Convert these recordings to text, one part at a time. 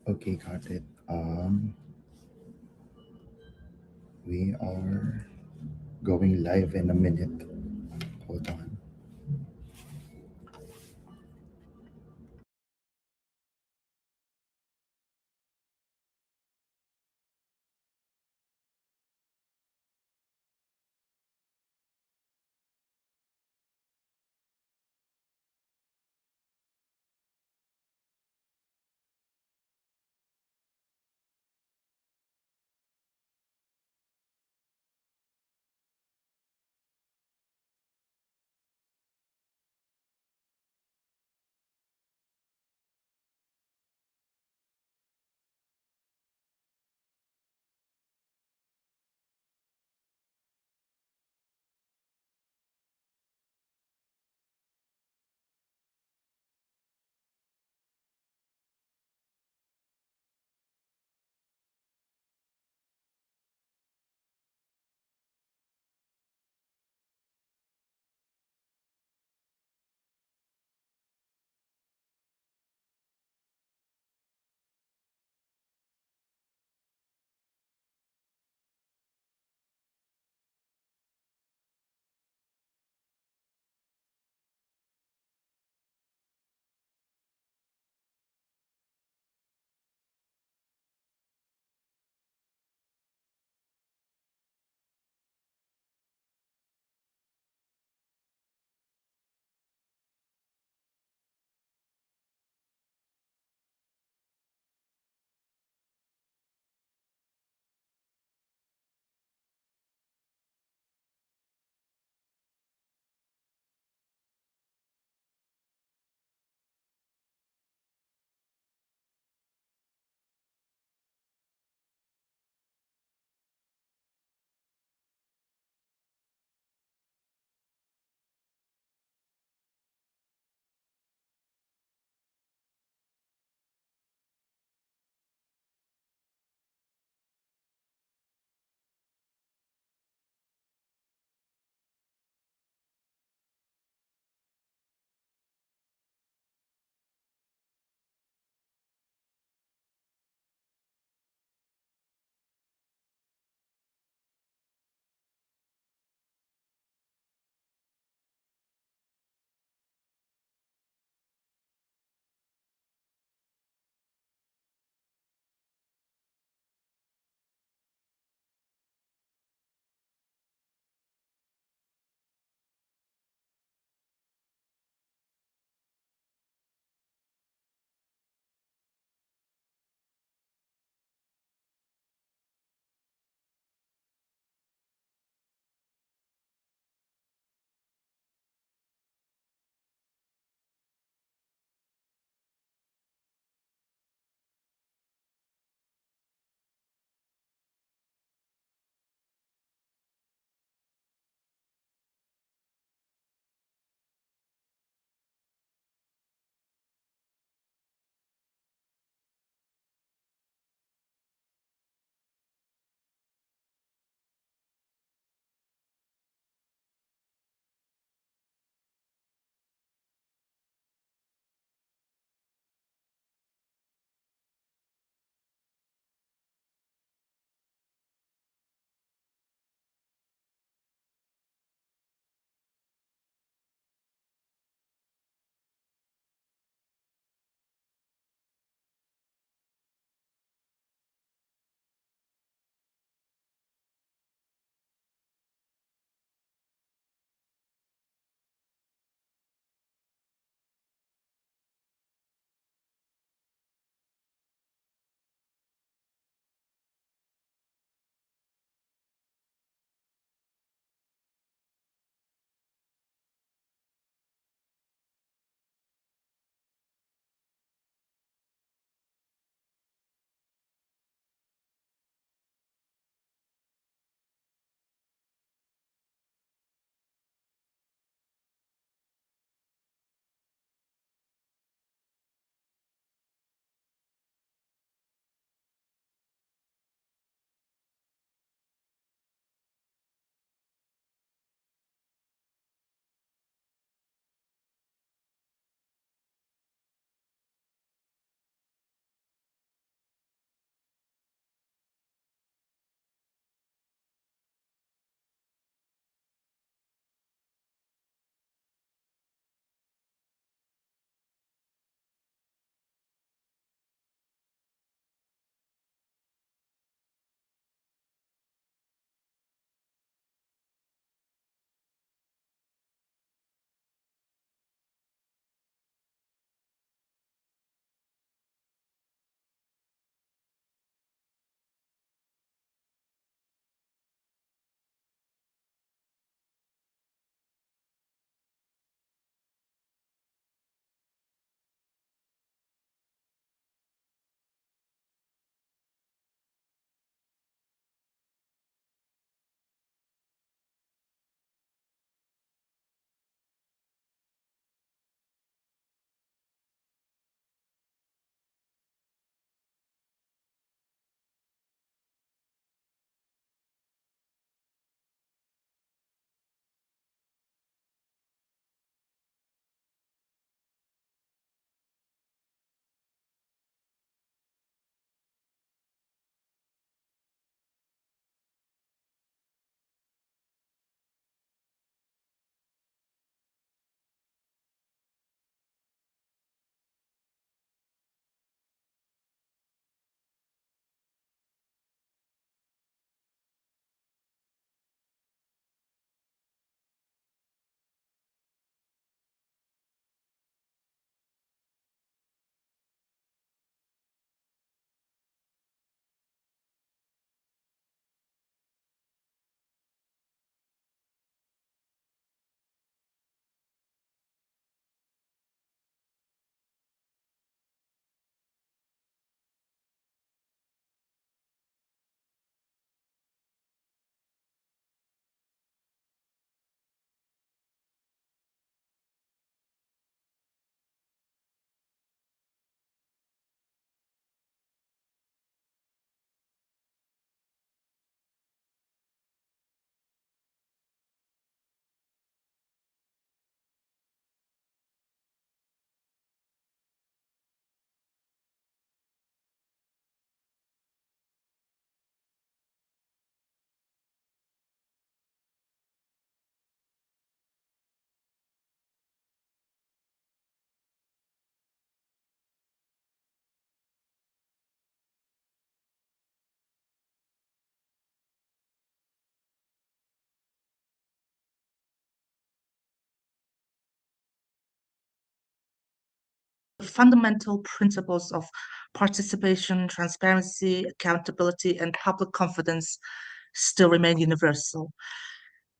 Okay, got it. We are going live in a minute. Hold on. fundamental principles of participation, transparency, accountability, and public confidence still remain universal.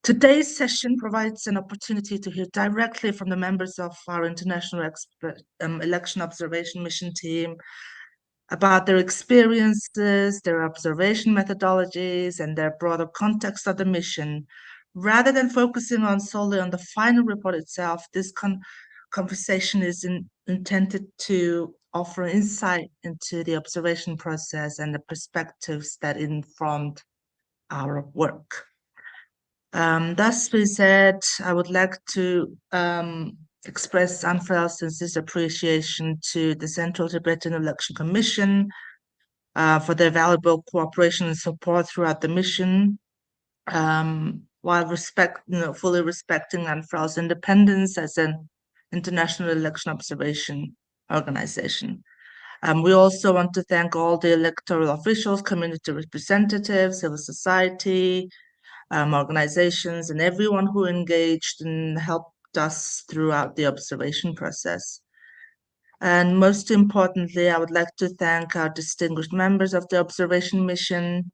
Today's session provides an opportunity to hear directly from the members of our international election observation mission team about their experiences, their observation methodologies, and their broader context of the mission. Rather than focusing solely on the final report itself, this conversation is intended to offer insight into the observation process and the perspectives that informed our work. Thus being said, I would like to express ANFREL's sincere appreciation to the Central Tibetan Election Commission for their valuable cooperation and support throughout the mission, while fully respecting ANFREL's independence as an international election observation organization. We also want to thank all the electoral officials, community representatives, civil society, organizations, and everyone who engaged and helped us throughout the observation process. And most importantly, I would like to thank our distinguished members of the observation mission.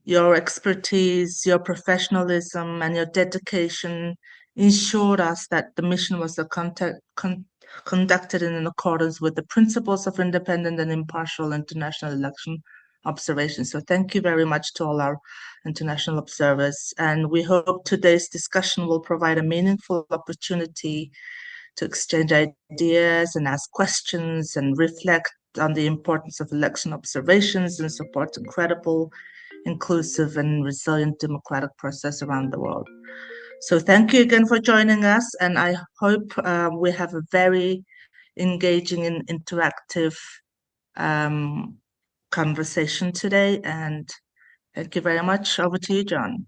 Your expertise, your professionalism, and your dedication ensured us that the mission was conducted in accordance with the principles of independent and impartial international election observation. So thank you very much to all our international observers. And we hope today's discussion will provide a meaningful opportunity to exchange ideas and ask questions and reflect on the importance of election observations and support a credible, inclusive, and resilient democratic process around the world. So thank you again for joining us, and I hope we have a very engaging and interactive conversation today. And thank you very much. Over to you, John.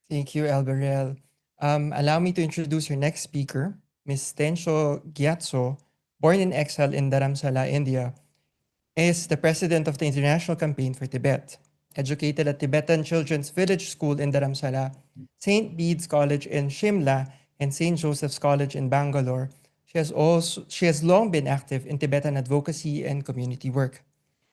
Thank you, Alberel. Allow me to introduce your next speaker, Ms. Tensho Gyatso, born in exile in Dharamsala, India, is the president of the International Campaign for Tibet. Educated at Tibetan Children's Village School in Dharamsala, St. Bede's College in Shimla, and St. Joseph's College in Bangalore, she has long been active in Tibetan advocacy and community work.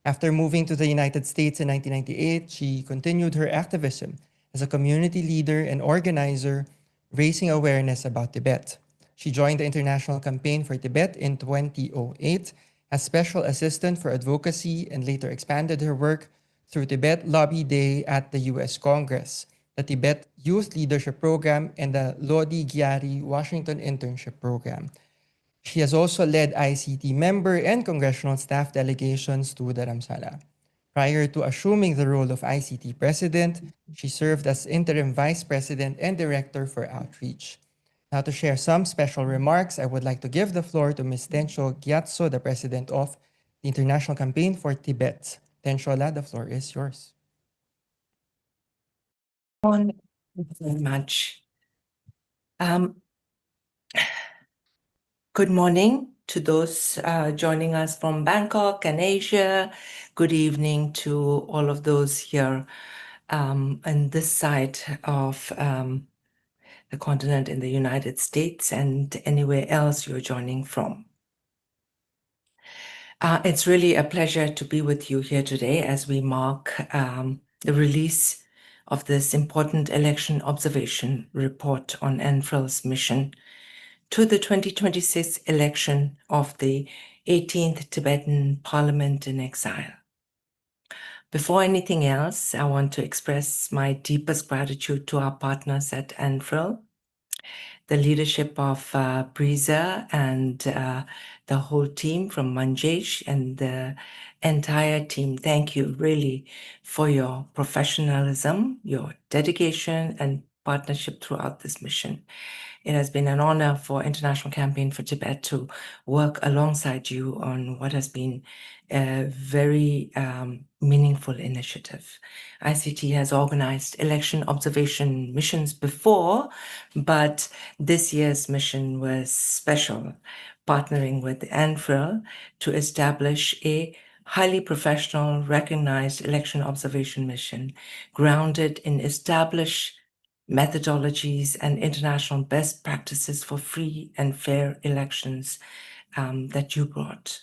After moving to the United States in 1998, she continued her activism as a community leader and organizer, raising awareness about Tibet. She joined the International Campaign for Tibet in 2008 as Special Assistant for Advocacy and later expanded her work through Tibet Lobby Day at the U.S. Congress, the Tibet Youth Leadership Program, and the Lodi Gyari Washington Internship Program. She has also led ICT member and congressional staff delegations to Dharamsala. Prior to assuming the role of ICT president, she served as interim vice president and director for outreach. Now, to share some special remarks, I would like to give the floor to Ms. Tensho Gyatso, the president of the International Campaign for Tibet. Tenshola, the floor is yours. Thank you very much. Good morning to those joining us from Bangkok and Asia. Good evening to all of those here on this side of the continent in the United States and anywhere else you're joining from. It's really a pleasure to be with you here today as we mark the release of this important election observation report on ANFREL's mission to the 2026 election of the 18th Tibetan Parliament-in-Exile. Before anything else, I want to express my deepest gratitude to our partners at ANFREL, the leadership of Brisa and the whole team from Manjesh and the entire team. Thank you really for your professionalism, your dedication, and partnership throughout this mission. It has been an honor for International Campaign for Tibet to work alongside you on what has been a very meaningful initiative. ICT has organized election observation missions before, but this year's mission was special, partnering with ANFREL to establish a highly professional, recognized election observation mission grounded in established methodologies and international best practices for free and fair elections that you brought.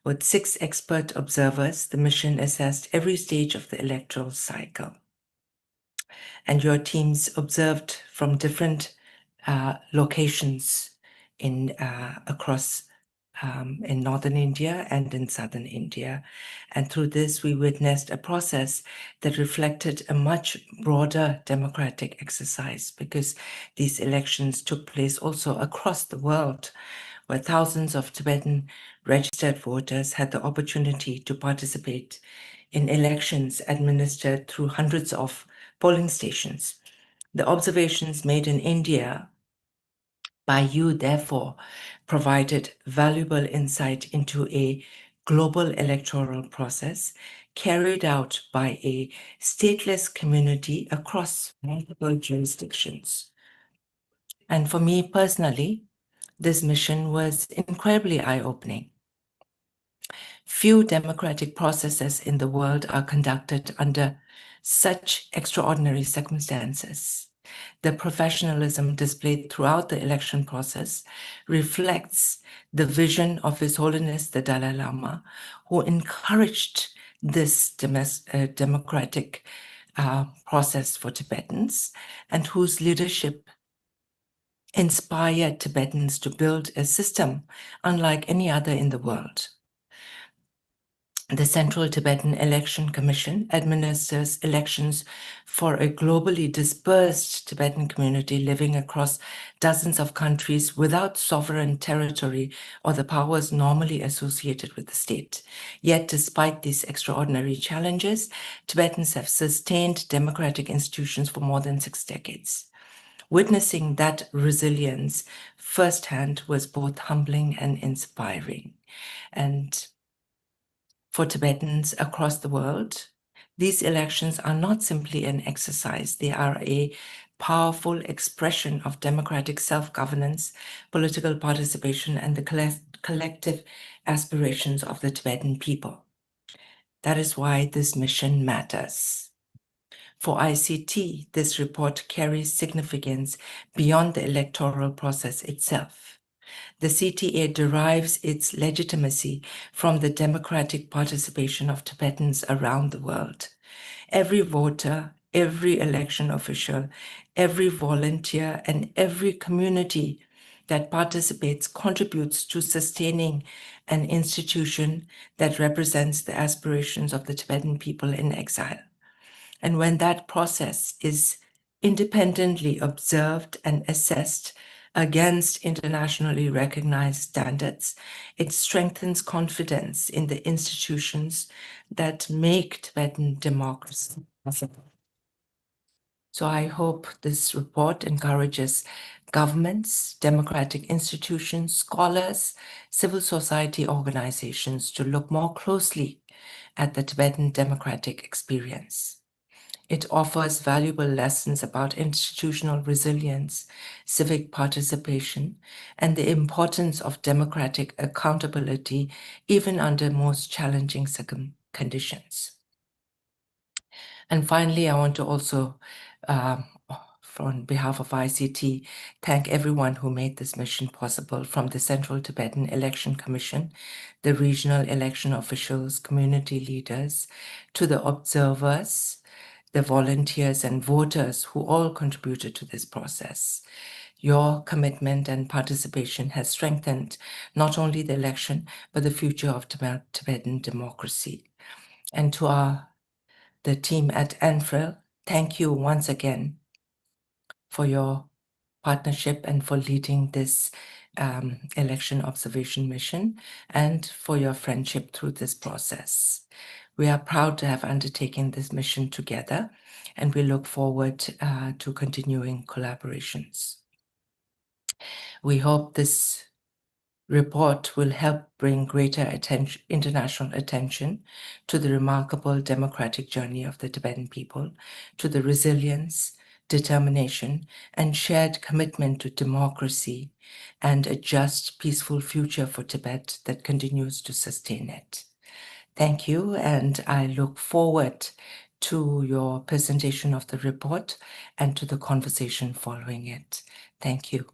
With 6 expert observers, the mission assessed every stage of the electoral cycle. And your teams observed from different locations across in northern India and in southern India. And through this, we witnessed a process that reflected a much broader democratic exercise, because these elections took place also across the world, where thousands of Tibetan registered voters had the opportunity to participate in elections administered through hundreds of polling stations. The observations made in India by you, therefore, provided valuable insight into a global electoral process carried out by a stateless community across multiple jurisdictions. And for me personally, this mission was incredibly eye-opening. Few democratic processes in the world are conducted under such extraordinary circumstances. The professionalism displayed throughout the election process reflects the vision of His Holiness the Dalai Lama, who encouraged this democratic process for Tibetans, and whose leadership inspired Tibetans to build a system unlike any other in the world. The Central Tibetan Election Commission administers elections for a globally dispersed Tibetan community living across dozens of countries without sovereign territory or the powers normally associated with the state. Yet, despite these extraordinary challenges, Tibetans have sustained democratic institutions for more than 6 decades. Witnessing that resilience firsthand was both humbling and inspiring. And for Tibetans across the world, these elections are not simply an exercise. They are a powerful expression of democratic self-governance, political participation, and the collective aspirations of the Tibetan people. That is why this mission matters. For ICT, this report carries significance beyond the electoral process itself. The CTA derives its legitimacy from the democratic participation of Tibetans around the world. Every voter, every election official, every volunteer, and every community that participates contributes to sustaining an institution that represents the aspirations of the Tibetan people in exile. And when that process is independently observed and assessed against internationally recognized standards, it strengthens confidence in the institutions that make Tibetan democracy possible. So I hope this report encourages governments, democratic institutions, scholars, civil society organizations to look more closely at the Tibetan democratic experience. It offers valuable lessons about institutional resilience, civic participation, and the importance of democratic accountability, even under most challenging conditions. And finally, I want to also, on behalf of ICT, thank everyone who made this mission possible, from the Central Tibetan Election Commission, the regional election officials, community leaders, to the observers, the volunteers and voters who all contributed to this process. Your commitment and participation has strengthened not only the election, but the future of Tibetan democracy. And to the team at ANFREL, thank you once again for your partnership and for leading this election observation mission, and for your friendship through this process. We are proud to have undertaken this mission together, and we look forward to continuing collaborations. We hope this report will help bring greater international attention to the remarkable democratic journey of the Tibetan people, to the resilience, determination, and shared commitment to democracy and a just, peaceful future for Tibet that continues to sustain it. Thank you, and I look forward to your presentation of the report and to the conversation following it. Thank you.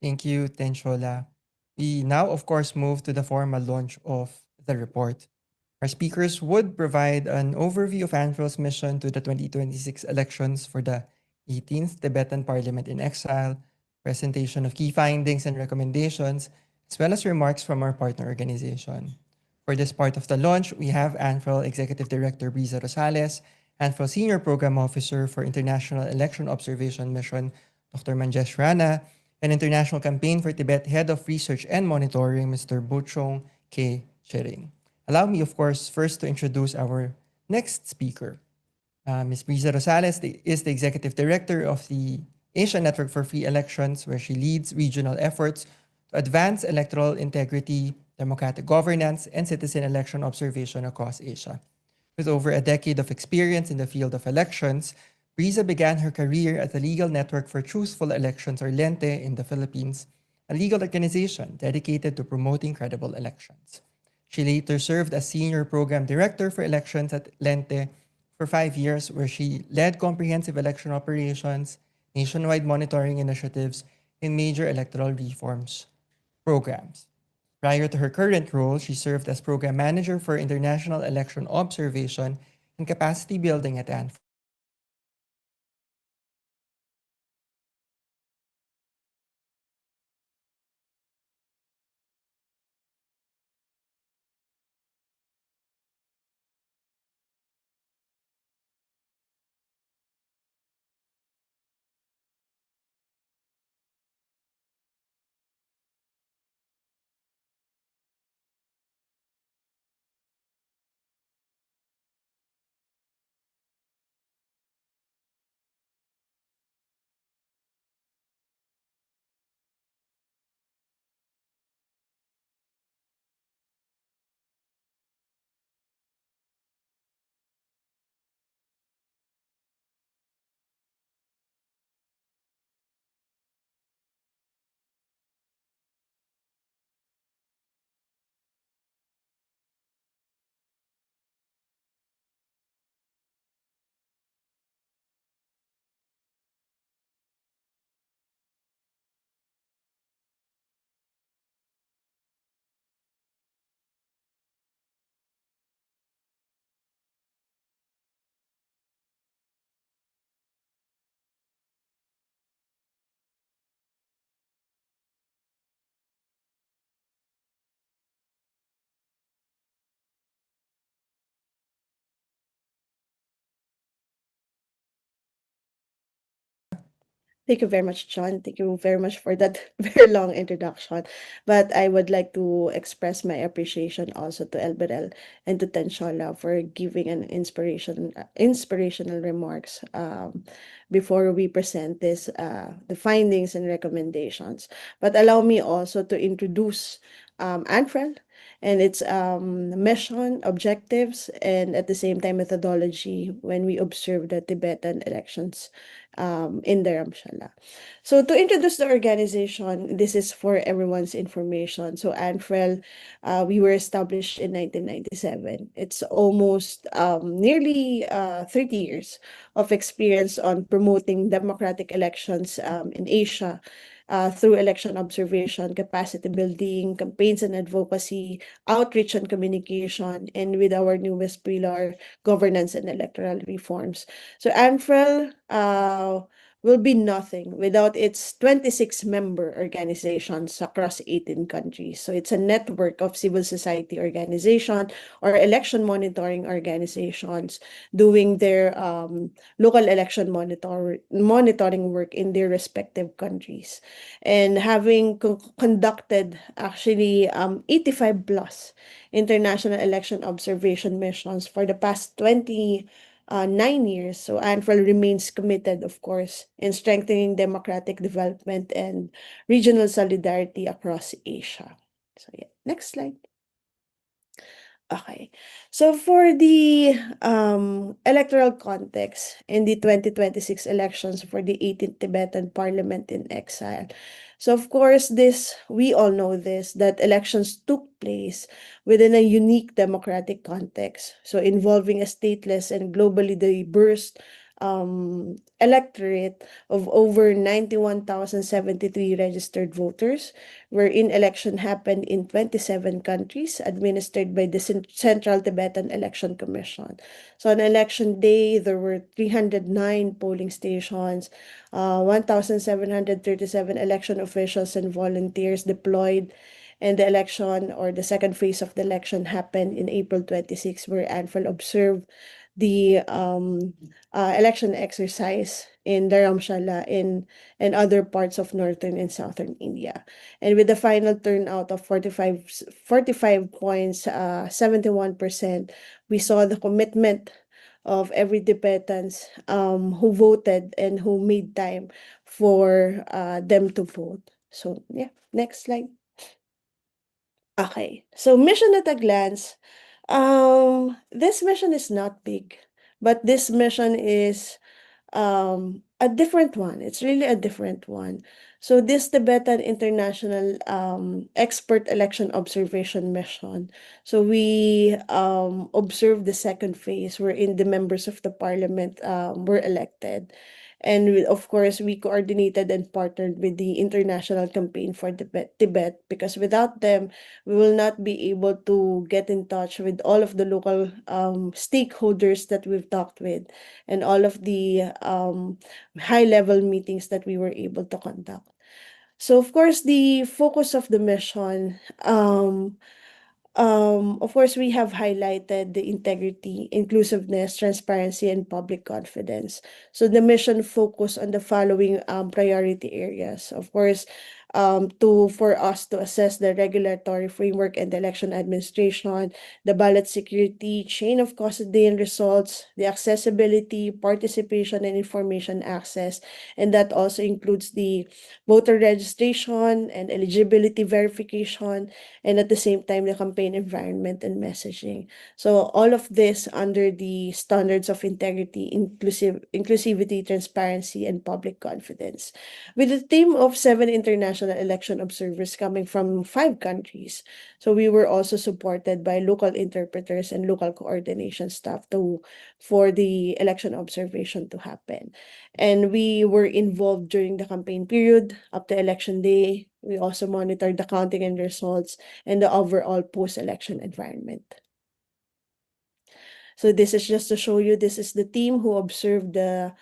Thank you, Tenshola. We now, of course, move to the formal launch of the report. Our speakers would provide an overview of ANFREL's mission to the 2026 elections for the 18th Tibetan Parliament-in-Exile, presentation of key findings and recommendations, as well as remarks from our partner organization. For this part of the launch, we have ANFREL Executive Director Briza Rosales, ANFREL Senior Program Officer for International Election Observation Mission, Dr. Manjesh Rana, and International Campaign for Tibet Head of Research and Monitoring, Mr. Buchong K. Chering. Allow me, of course, first to introduce our next speaker. Ms. Briza Rosales is the Executive Director of the Asia Network for Free Elections, where she leads regional efforts to advance electoral integrity, democratic governance, and citizen election observation across Asia. With over a decade of experience in the field of elections, Briza began her career at the Legal Network for Truthful Elections, or LENTE, in the Philippines, a legal organization dedicated to promoting credible elections. She later served as Senior Program Director for Elections at LENTE for 5 years, where she led comprehensive election operations, nationwide monitoring initiatives, and major electoral reforms programs. Prior to her current role, she served as Program Manager for International Election Observation and Capacity Building at ANFREL. Thank you very much, John. Thank you very much for that very long introduction. But I would like to express my appreciation also to Elberel and to Tenshola for giving an inspirational remarks before we present this the findings and recommendations. But allow me also to introduce ANFREL and its mission, objectives, and at the same time methodology when we observe the Tibetan elections in Dharamshala. So to introduce the organization, this is for everyone's information. So ANFREL, we were established in 1997. It's almost nearly 30 years of experience on promoting democratic elections in Asia. Through election observation, capacity building, campaigns and advocacy, outreach and communication, and with our newest pillar, governance and electoral reforms. So ANFREL will be nothing without its 26 member organizations across 18 countries. So it's a network of civil society organization or election monitoring organizations doing their local election monitoring work in their respective countries. And having conducted actually 85 plus international election observation missions for the past 9 years. So ANFREL remains committed, of course, in strengthening democratic development and regional solidarity across Asia. So yeah, next slide. Okay. So for the electoral context in the 2026 elections for the 18th Tibetan Parliament-in-Exile. So of course, we all know this, that elections took place within a unique democratic context. So involving a stateless and globally diverse electorate of over 91,073 registered voters, wherein election happened in 27 countries administered by the Central Tibetan Election Commission. So on election day, there were 309 polling stations, 1,737 election officials and volunteers deployed, and the election, or the second phase of the election, happened in April 26, where ANFREL observed the election exercise in Dharamshala and other parts of northern and southern India. And with the final turnout of 45.71%, we saw the commitment of every Tibetans who voted and who made time for them to vote. So yeah, next slide. Okay, so mission at a glance. This mission is not big, but this mission is a different one. It's really a different one. So this Tibetan International Expert Election Observation Mission. So we observed the second phase wherein the members of the parliament were elected. And of course, we coordinated and partnered with the International Campaign for Tibet, because without them, we will not be able to get in touch with all of the local stakeholders that we've talked with, and all of the high-level meetings that we were able to conduct. So of course, the focus of the mission, of course, we have highlighted the integrity, inclusiveness, transparency, and public confidence. So the mission focused on the following priority areas. Of course, for us to assess the regulatory framework and the election administration, the ballot security, chain of custody and results, the accessibility, participation, and information access, and that also includes the voter registration and eligibility verification, and at the same time, the campaign environment and messaging. So all of this under the standards of integrity, inclusivity, transparency, and public confidence. With a team of 7 international election observers coming from 5 countries. So we were also supported by local interpreters and local coordination staff for the election observation to happen. And we were involved during the campaign period up to election day. We also monitored the counting and results and the overall post-election environment. So this is just to show you, this is the team who observed the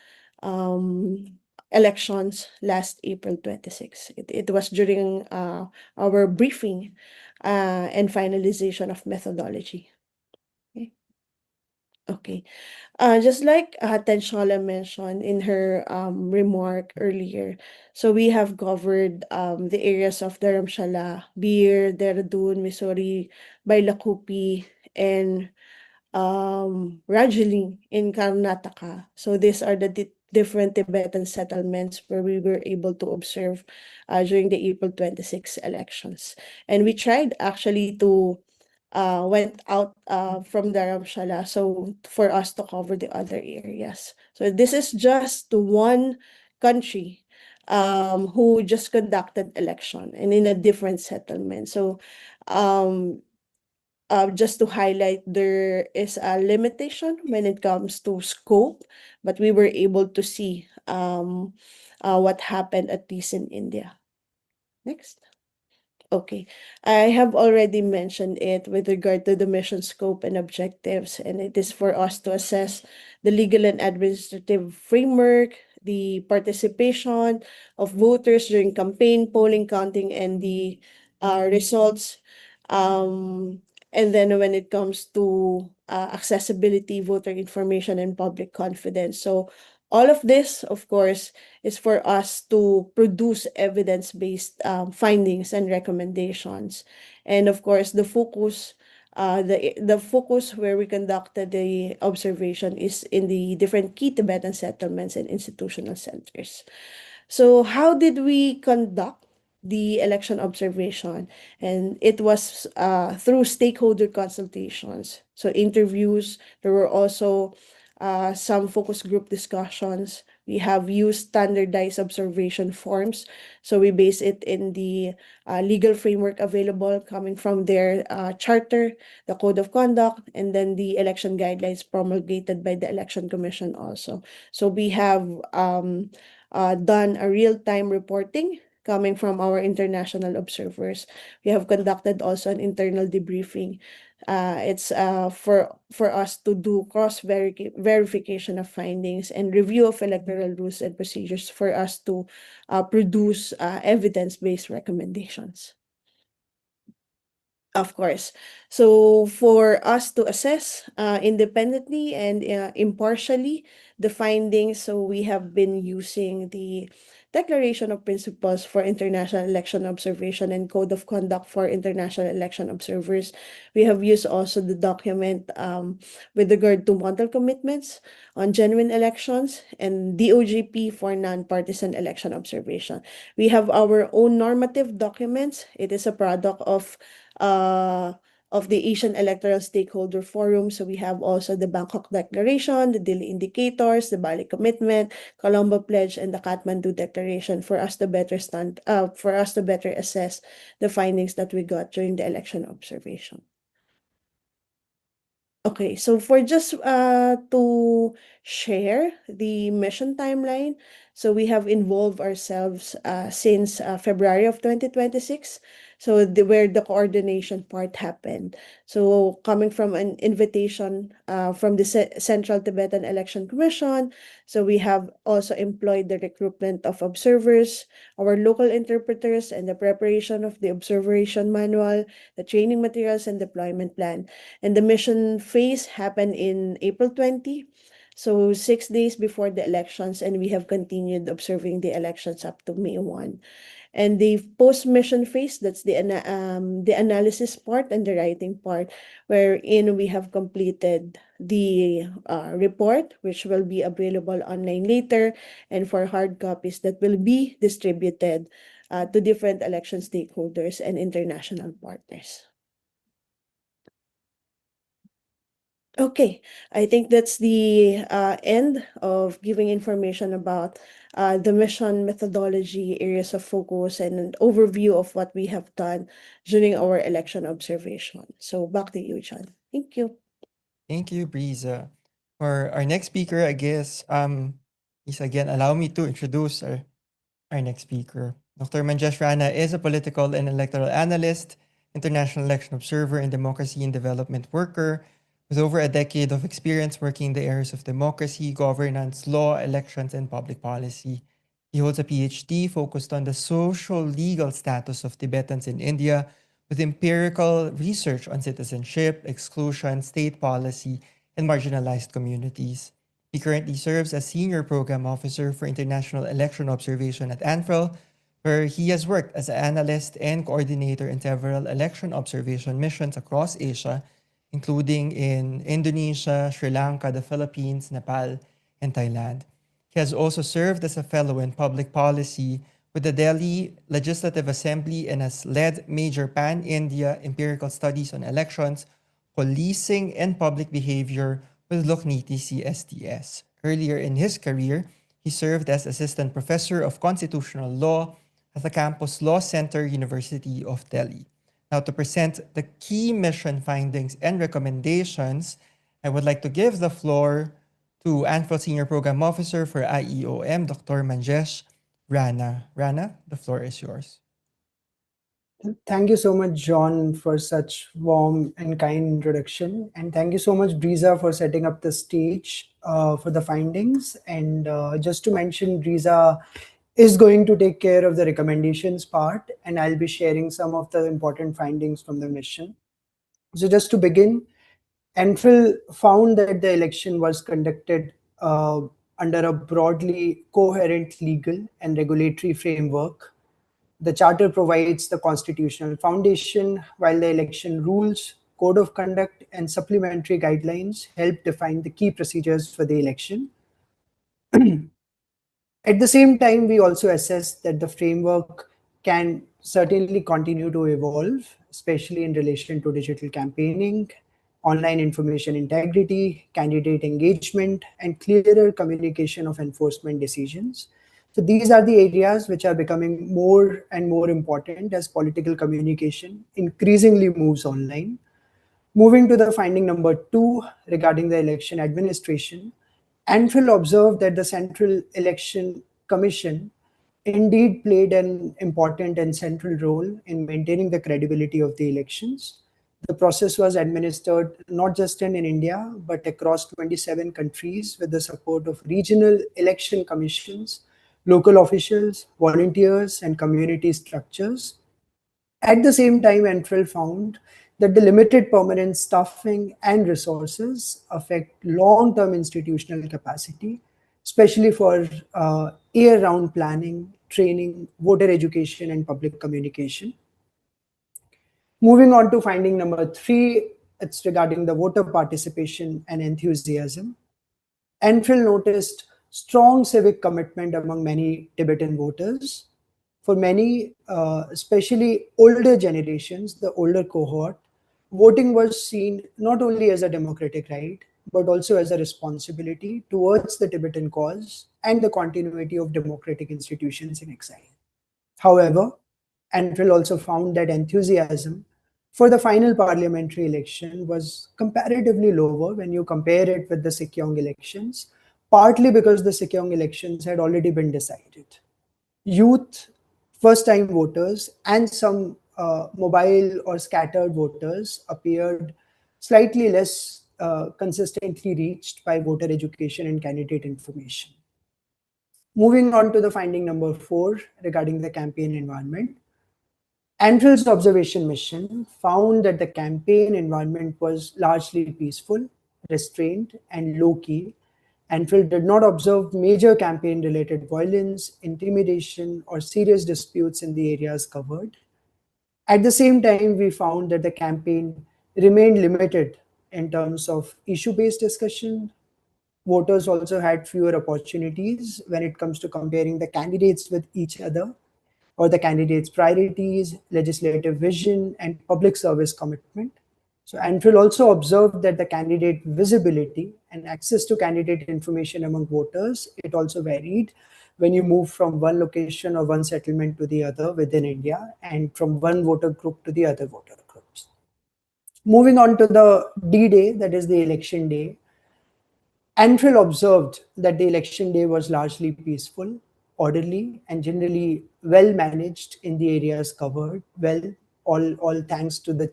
elections last April 26. It was during our briefing and finalization of methodology. Okay. Just like Tenshala mentioned in her remark earlier, so we have covered the areas of Dharamshala, Bir, Dehradun, Missouri, Bailakupi, and Rajouri in Karnataka. So these are the different Tibetan settlements where we were able to observe during the April 26 elections. And we tried actually to went out from Dharamshala, so for us to cover the other areas. So this is just one country who just conducted election and in a different settlement. So just to highlight, there is a limitation when it comes to scope, but we were able to see what happened at least in India. Next. Okay, I have already mentioned it with regard to the mission scope and objectives, and it is for us to assess the legal and administrative framework, the participation of voters during campaign, polling, counting, and the results. And then when it comes to accessibility, voter information, and public confidence. So all of this, of course, is for us to produce evidence-based findings and recommendations. And of course, the focus where we conducted the observation is in the different key Tibetan settlements and institutional centers. So how did we conduct the election observation? And it was through stakeholder consultations. So interviews, there were also some focus group discussions, We have used standardized observation forms. So we base it in the legal framework available coming from their charter, the code of conduct, and then the election guidelines promulgated by the Election Commission also. So we have done a real-time reporting coming from our international observers. We have conducted also an internal debriefing. It's for us to do verification of findings and review of electoral rules and procedures for us to produce evidence-based recommendations. Of course. So for us to assess independently and impartially the findings, so we have been using the Declaration of Principles for International Election Observation and Code of Conduct for International Election Observers. We have used also the document with regard to model commitments on genuine elections and DOGP for non-partisan election observation. We have our own normative documents. It is a product of the Asian Electoral Stakeholder Forum. So we have also the Bangkok Declaration, the Delhi Indicators, the Bali Commitment, Colombo Pledge, and the Kathmandu Declaration for us to better assess the findings that we got during the election observation. Okay, so for just to share the mission timeline, so we have involved ourselves since February of 2026. So where the coordination part happened. So coming from an invitation from the Central Tibetan Election Commission, so we have also employed the recruitment of observers, our local interpreters, and the preparation of the observation manual, the training materials, and deployment plan. And the mission phase happened in April 20. So 6 days before the elections, and we have continued observing the elections up to May 1. And the post-mission phase, that's the analysis part and the writing part, wherein we have completed the report, which will be available online later, and for hard copies that will be distributed to different election stakeholders and international partners. Okay, I think that's the end of giving information about the mission methodology, areas of focus, and an overview of what we have done during our election observation. So back to you, John. Thank you. Thank you, Breeza. For our next speaker, I guess, please again allow me to introduce our next speaker. Dr. Manjesh Rana is a political and electoral analyst, international election observer, and democracy and development worker with over a decade of experience working in the areas of democracy, governance, law, elections, and public policy. He holds a PhD focused on the social legal status of Tibetans in India with empirical research on citizenship, exclusion, state policy, and marginalized communities. He currently serves as Senior Program Officer for International Election Observation at ANFREL, where he has worked as an analyst and coordinator in several election observation missions across Asia, including in Indonesia, Sri Lanka, the Philippines, Nepal, and Thailand. He has also served as a fellow in public policy with the Delhi Legislative Assembly and has led major pan-India empirical studies on elections, policing, and public behavior with Lokniti CSTS. Earlier in his career, he served as assistant professor of constitutional law at the Campus Law Center, University of Delhi. Now, to present the key mission findings and recommendations, I would like to give the floor to ANFREL Senior Program Officer for IEEOM, Dr. Manjesh Rana. Rana, the floor is yours. Thank you so much, John, for such warm and kind introduction. And thank you so much, Breeza, for setting up the stage for the findings. And just to mention, Breeza is going to take care of the recommendations part, and I'll be sharing some of the important findings from the mission. So just to begin, ANFREL found that the election was conducted under a broadly coherent legal and regulatory framework. The Charter provides the constitutional foundation, while the election rules, code of conduct, and supplementary guidelines help define the key procedures for the election. At the same time, we also assess that the framework can certainly continue to evolve, especially in relation to digital campaigning online information integrity, candidate engagement, and clearer communication of enforcement decisions. So these are the areas which are becoming more and more important as political communication increasingly moves online. Moving to the finding number 2 regarding the election administration, ANFREL observed that the Central Election Commission indeed played an important and central role in maintaining the credibility of the elections. The process was administered not just in India, but across 27 countries with the support of regional election commissions, local officials, volunteers, and community structures. At the same time, ANFREL found that the limited permanent staffing and resources affect long-term institutional capacity, especially for year-round planning, training, voter education, and public communication. Moving on to finding number 3, it's regarding the voter participation and enthusiasm. ANFREL noticed strong civic commitment among many Tibetan voters. For many, especially older generations, the older cohort, voting was seen not only as a democratic right, but also as a responsibility towards the Tibetan cause and the continuity of democratic institutions in exile. However, ANFREL also found that enthusiasm for the final parliamentary election was comparatively lower when you compare it with the Sikyong elections, partly because the Sikyong elections had already been decided. Youth, first-time voters, and some mobile or scattered voters appeared slightly less consistently reached by voter education and candidate information. Moving on to the finding number 4 regarding the campaign environment. ANFREL's observation mission found that the campaign environment was largely peaceful, restrained, and low-key. ANFREL did not observe major campaign-related violence, intimidation, or serious disputes in the areas covered. At the same time, we found that the campaign remained limited in terms of issue-based discussion. Voters also had fewer opportunities when it comes to comparing the candidates with each other, or the candidates' priorities, legislative vision, and public service commitment. So ANFREL also observed that the candidate visibility and access to candidate information among voters, it also varied when you move from one location or one settlement to the other within India, and from one voter group to the other voter groups. Moving on to the D-Day, that is the election day, ANFREL observed that the election day was largely peaceful, orderly, and generally well managed in the areas covered. Well, all thanks to the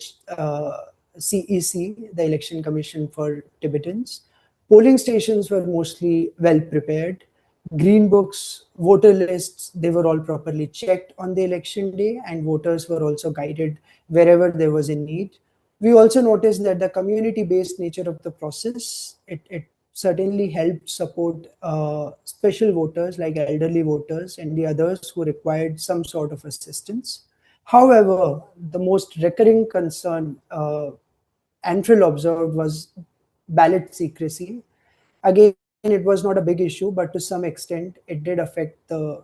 CEC, the Election Commission for Tibetans. Polling stations were mostly well prepared. Green books, voter lists, they were all properly checked on the election day, and voters were also guided wherever there was a need. We also noticed that the community-based nature of the process, it certainly helped support special voters like elderly voters and the others who required some sort of assistance. However, the most recurring concern ANFREL observed was ballot secrecy. Again, it was not a big issue, but to some extent, it did affect the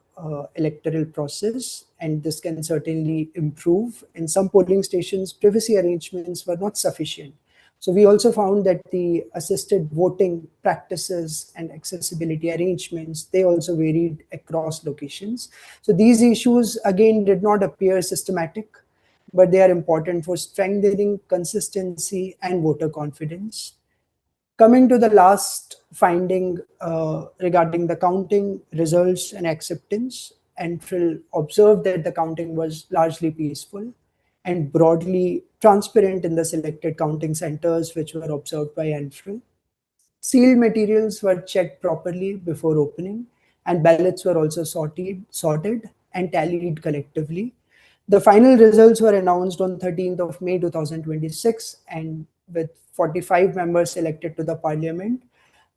electoral process, and this can certainly improve. In some polling stations, privacy arrangements were not sufficient. So we also found that the assisted voting practices and accessibility arrangements, they also varied across locations. So these issues, again, did not appear systematic, but they are important for strengthening consistency and voter confidence. Coming to the last finding regarding the counting results and acceptance, ANFREL observed that the counting was largely peaceful and broadly transparent in the selected counting centers which were observed by ANFREL. Sealed materials were checked properly before opening, and ballots were also sorted and tallied collectively. The final results were announced on 13th of May 2026, and with 45 members elected to the parliament,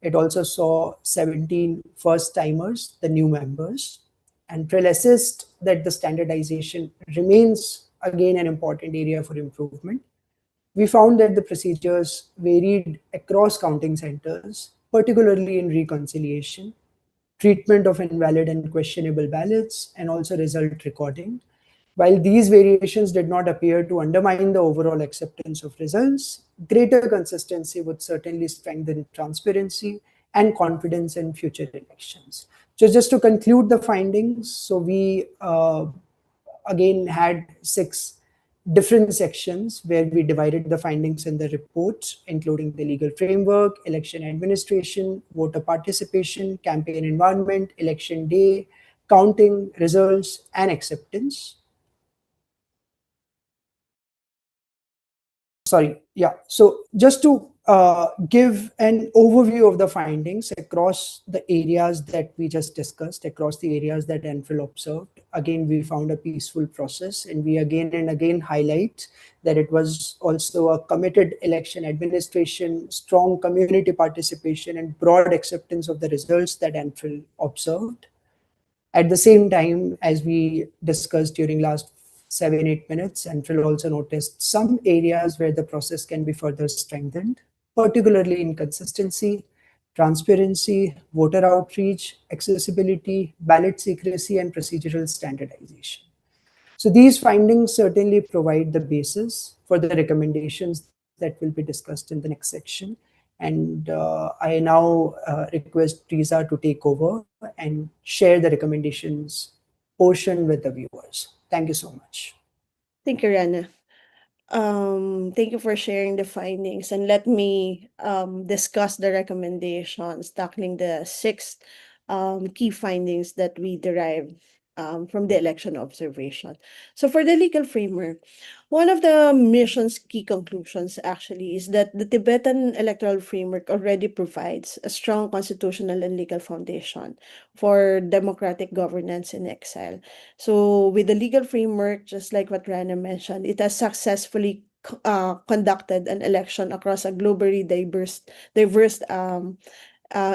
it also saw 17 first-timers, the new members. ANFREL assessed that the standardization remains again an important area for improvement. We found that the procedures varied across counting centers, particularly in reconciliation, treatment of invalid and questionable ballots, and also result recording. While these variations did not appear to undermine the overall acceptance of results, greater consistency would certainly strengthen transparency and confidence in future elections. So just to conclude the findings, so we again had 6 different sections where we divided the findings in the report, including the legal framework, election administration, voter participation, campaign environment, election day, counting, results, and acceptance. Sorry, yeah. So just to give an overview of the findings across the areas that we just discussed, across the areas that ANFREL observed, again, we found a peaceful process, and we again and again highlight that it was also a committed election administration, strong community participation, and broad acceptance of the results that ANFREL observed. At the same time, as we discussed during last 7-8 minutes, ANFREL also noticed some areas where the process can be further strengthened, particularly in consistency, transparency, voter outreach, accessibility, ballot secrecy, and procedural standardization. So these findings certainly provide the basis for the recommendations that will be discussed in the next section. And I now request Teresa to take over and share the recommendations portion with the viewers. Thank you so much. Thank you, Rana. Thank you for sharing the findings, and let me discuss the recommendations, tackling the 6 key findings that we derived from the election observation. So for the legal framework, one of the mission's key conclusions actually is that the Tibetan electoral framework already provides a strong constitutional and legal foundation for democratic governance in exile. So with the legal framework, just like what Rana mentioned, it has successfully conducted an election across a globally diverse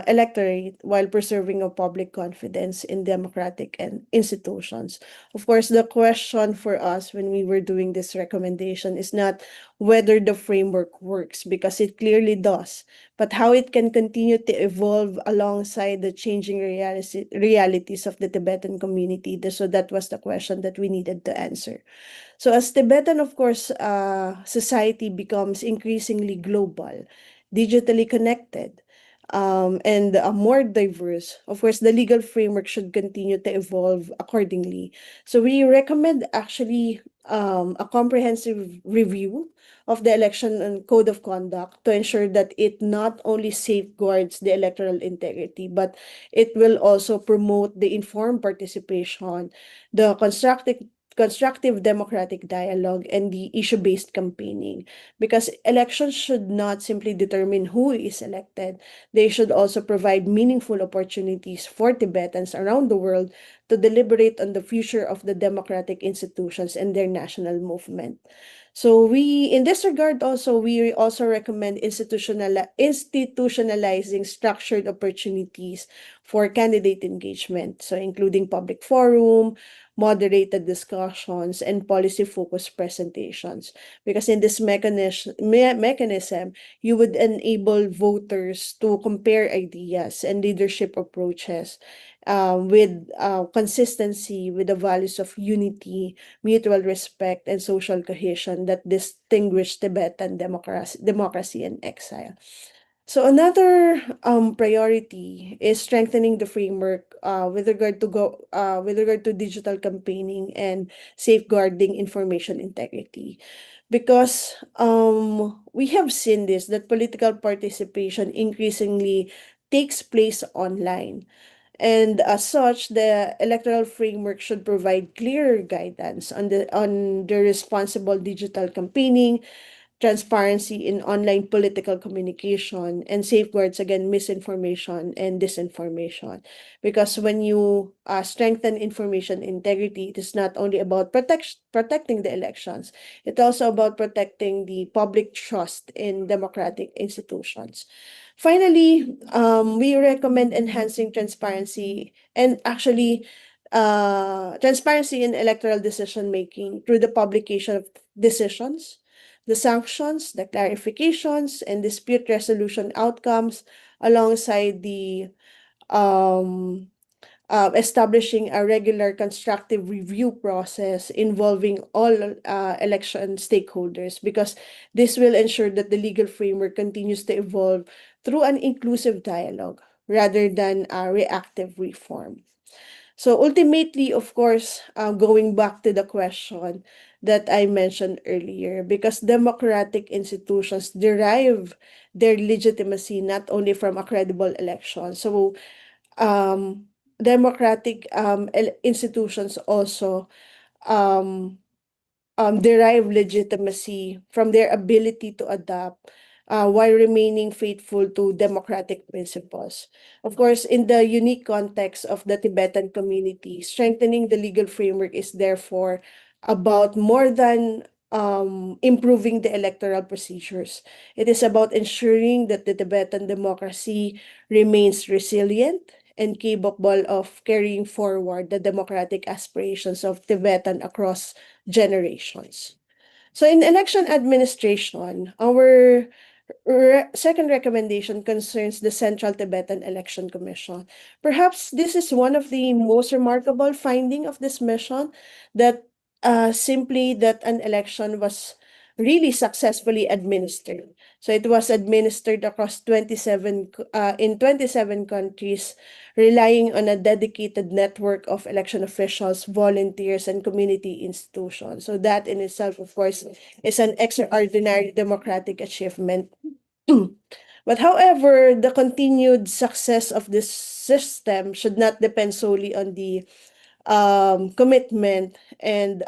electorate while preserving a public confidence in democratic and institutions. Of course, the question for us when we were doing this recommendation is not whether the framework works, because it clearly does, but how it can continue to evolve alongside the changing realities of the Tibetan community. So that was the question that we needed to answer. So as Tibetan, of course, society becomes increasingly global, digitally connected, and more diverse, of course, the legal framework should continue to evolve accordingly. So we recommend actually a comprehensive review of the election and code of conduct to ensure that it not only safeguards the electoral integrity, but it will also promote the informed participation, the constructive democratic dialogue, and the issue-based campaigning, because elections should not simply determine who is elected. They should also provide meaningful opportunities for Tibetans around the world to deliberate on the future of the democratic institutions and their national movement. So in this regard also, we also recommend institutionalizing structured opportunities for candidate engagement, so including public forum, moderated discussions, and policy-focused presentations. Because in this mechanism, you would enable voters to compare ideas and leadership approaches with consistency with the values of unity, mutual respect, and social cohesion that distinguish Tibetan democracy in exile. So another priority is strengthening the framework with regard to digital campaigning and safeguarding information integrity, because we have seen this, that political participation increasingly takes place online. And as such, the electoral framework should provide clearer guidance on the responsible digital campaigning, transparency in online political communication, and safeguards against misinformation and disinformation. Because when you strengthen information integrity, it is not only about protecting the elections, it's also about protecting the public trust in democratic institutions. Finally, we recommend enhancing transparency and actually transparency in electoral decision making through the publication of decisions, the sanctions, the clarifications, and dispute resolution outcomes, alongside the establishing a regular constructive review process involving all election stakeholders, because this will ensure that the legal framework continues to evolve through an inclusive dialogue rather than a reactive reform. So ultimately, of course, going back to the question that I mentioned earlier, because democratic institutions derive their legitimacy not only from a credible election. So democratic institutions also um, derive legitimacy from their ability to adapt while remaining faithful to democratic principles. Of course, in the unique context of the Tibetan community, strengthening the legal framework is therefore about more than improving the electoral procedures. It is about ensuring that the Tibetan democracy remains resilient and capable of carrying forward the democratic aspirations of Tibetan across generations. So in election administration, our second recommendation concerns the Central Tibetan Election Commission. Perhaps this is one of the most remarkable finding of this mission, that simply that an election was really successfully administered. So it was administered across 27 in 27 countries, relying on a dedicated network of election officials, volunteers, and community institutions. So that in itself, of course, is an extraordinary democratic achievement. But however, the continued success of this system should not depend solely on the commitment and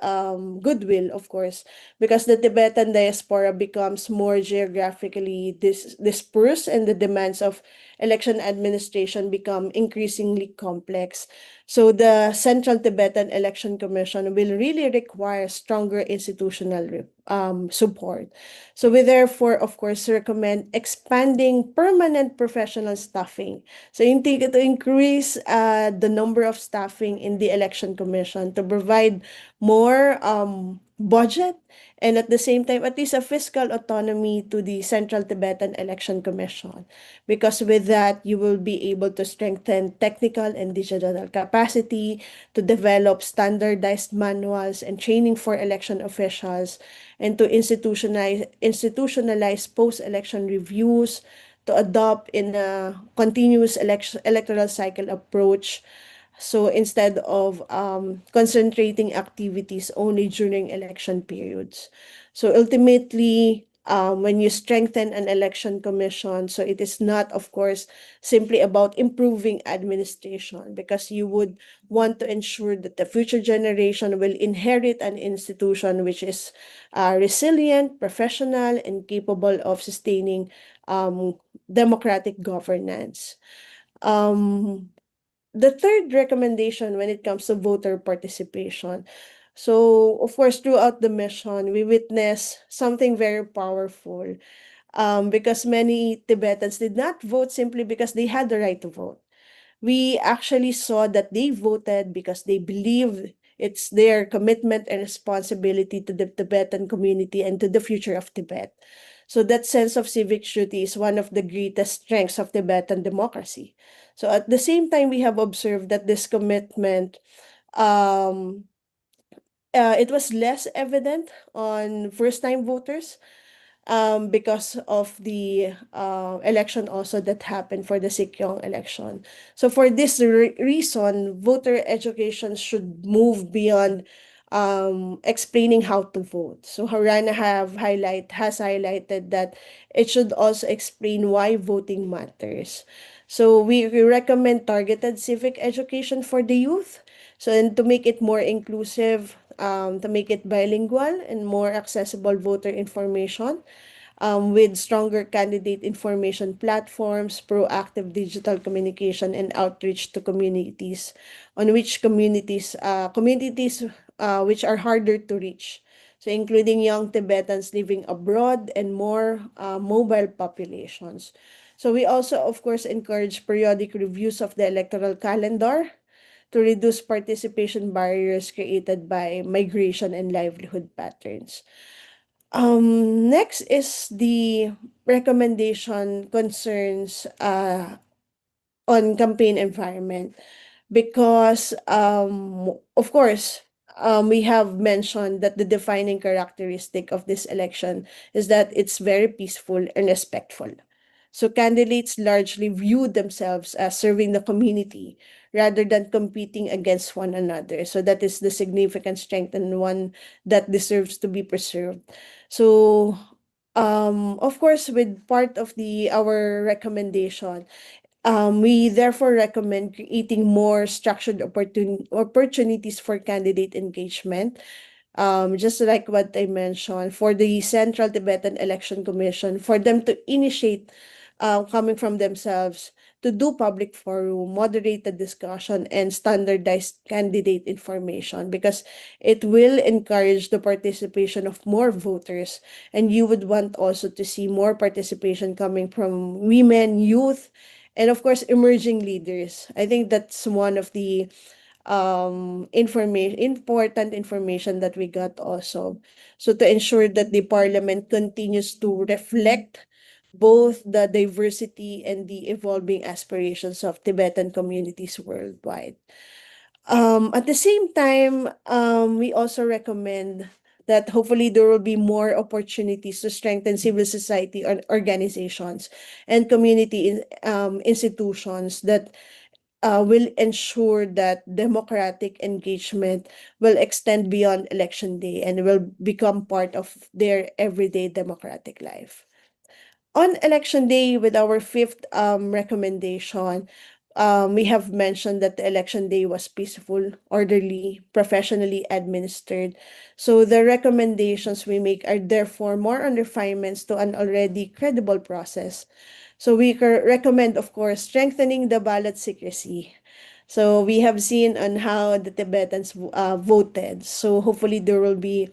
goodwill, of course, because the Tibetan diaspora becomes more geographically dispersed and the demands of election administration become increasingly complex. So the Central Tibetan Election Commission will really require stronger institutional support. So we therefore, of course, recommend expanding permanent professional staffing. So in to increase the number of staffing in the election commission to provide more budget, and at the same time at least a fiscal autonomy to the Central Tibetan Election Commission, because with that you will be able to strengthen technical and digital capacity, to develop standardized manuals and training for election officials, and to institutionalize post-election reviews, to adopt in a continuous electoral cycle approach. So instead of concentrating activities only during election periods. So ultimately, when you strengthen an election commission, so it is not, of course, simply about improving administration, because you would want to ensure that the future generation will inherit an institution which is resilient, professional, and capable of sustaining democratic governance. The third recommendation when it comes to voter participation. So, of course, throughout the mission, we witness something very powerful, because many Tibetans did not vote simply because they had the right to vote. We actually saw that they voted because they believe it's their commitment and responsibility to the Tibetan community and to the future of Tibet. So that sense of civic duty is one of the greatest strengths of Tibetan democracy. So at the same time, we have observed that this commitment, um, it was less evident on first-time voters, because of the election also that happened for the Sikyong election. So for this reason, voter education should move beyond explaining how to vote. So Harana has highlighted that it should also explain why voting matters. So we recommend targeted civic education for the youth. So and to make it more inclusive, to make it bilingual and more accessible voter information, with stronger candidate information platforms, proactive digital communication, and outreach to communities, on which communities which are harder to reach. So including young Tibetans living abroad and more mobile populations. So we also, of course, encourage periodic reviews of the electoral calendar to reduce participation barriers created by migration and livelihood patterns. Next is the recommendation concerns on campaign environment. because of course we have mentioned that the defining characteristic of this election is that it's very peaceful and respectful. So candidates largely view themselves as serving the community rather than competing against one another. So that is the significant strength and one that deserves to be preserved. So of course, with part of the our recommendation, we therefore recommend creating more structured opportunities for candidate engagement. Just like what I mentioned, for the Central Tibetan Election Commission, for them to initiate, coming from themselves, to do public forum, moderated discussion, and standardized candidate information, because it will encourage the participation of more voters. And you would want also to see more participation coming from women, youth, and of course, emerging leaders. I think that's one of the important information that we got also. So to ensure that the parliament continues to reflect both the diversity and the evolving aspirations of Tibetan communities worldwide. At the same time, we also recommend that hopefully there will be more opportunities to strengthen civil society organizations and community institutions that will ensure that democratic engagement will extend beyond election day and will become part of their everyday democratic life. On election day, with our fifth recommendation, we have mentioned that the election day was peaceful, orderly, professionally administered. So the recommendations we make are therefore more on refinements to an already credible process. So we recommend, of course, strengthening the ballot secrecy. So we have seen on how the Tibetans voted. So hopefully there will be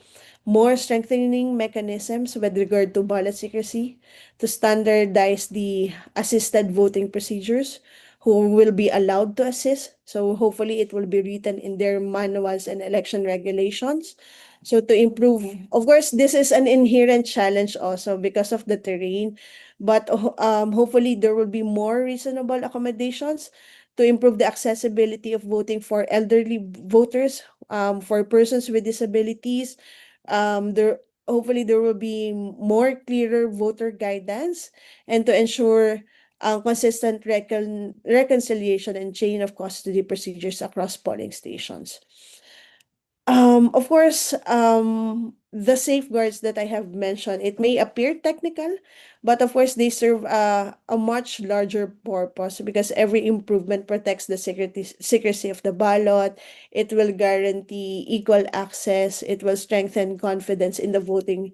more strengthening mechanisms with regard to ballot secrecy, to standardize the assisted voting procedures, who will be allowed to assist. So hopefully it will be written in their manuals and election regulations. So to improve, of course, this is an inherent challenge also because of the terrain, but hopefully there will be more reasonable accommodations to improve the accessibility of voting for elderly voters, for persons with disabilities. There hopefully there will be more clearer voter guidance, and to ensure consistent reconciliation and chain of custody procedures across polling stations. Of course, the safeguards that I have mentioned, it may appear technical, but of course they serve a much larger purpose, because every improvement protects the secrecy of the ballot. It will guarantee equal access. It will strengthen confidence in the voting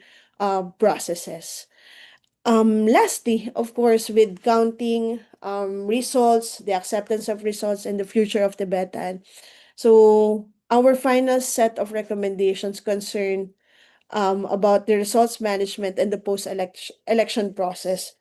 processes. Lastly, of course, with counting results, the acceptance of results, and the future of Tibetan. So our final set of recommendations concern about the results management and the post-election process.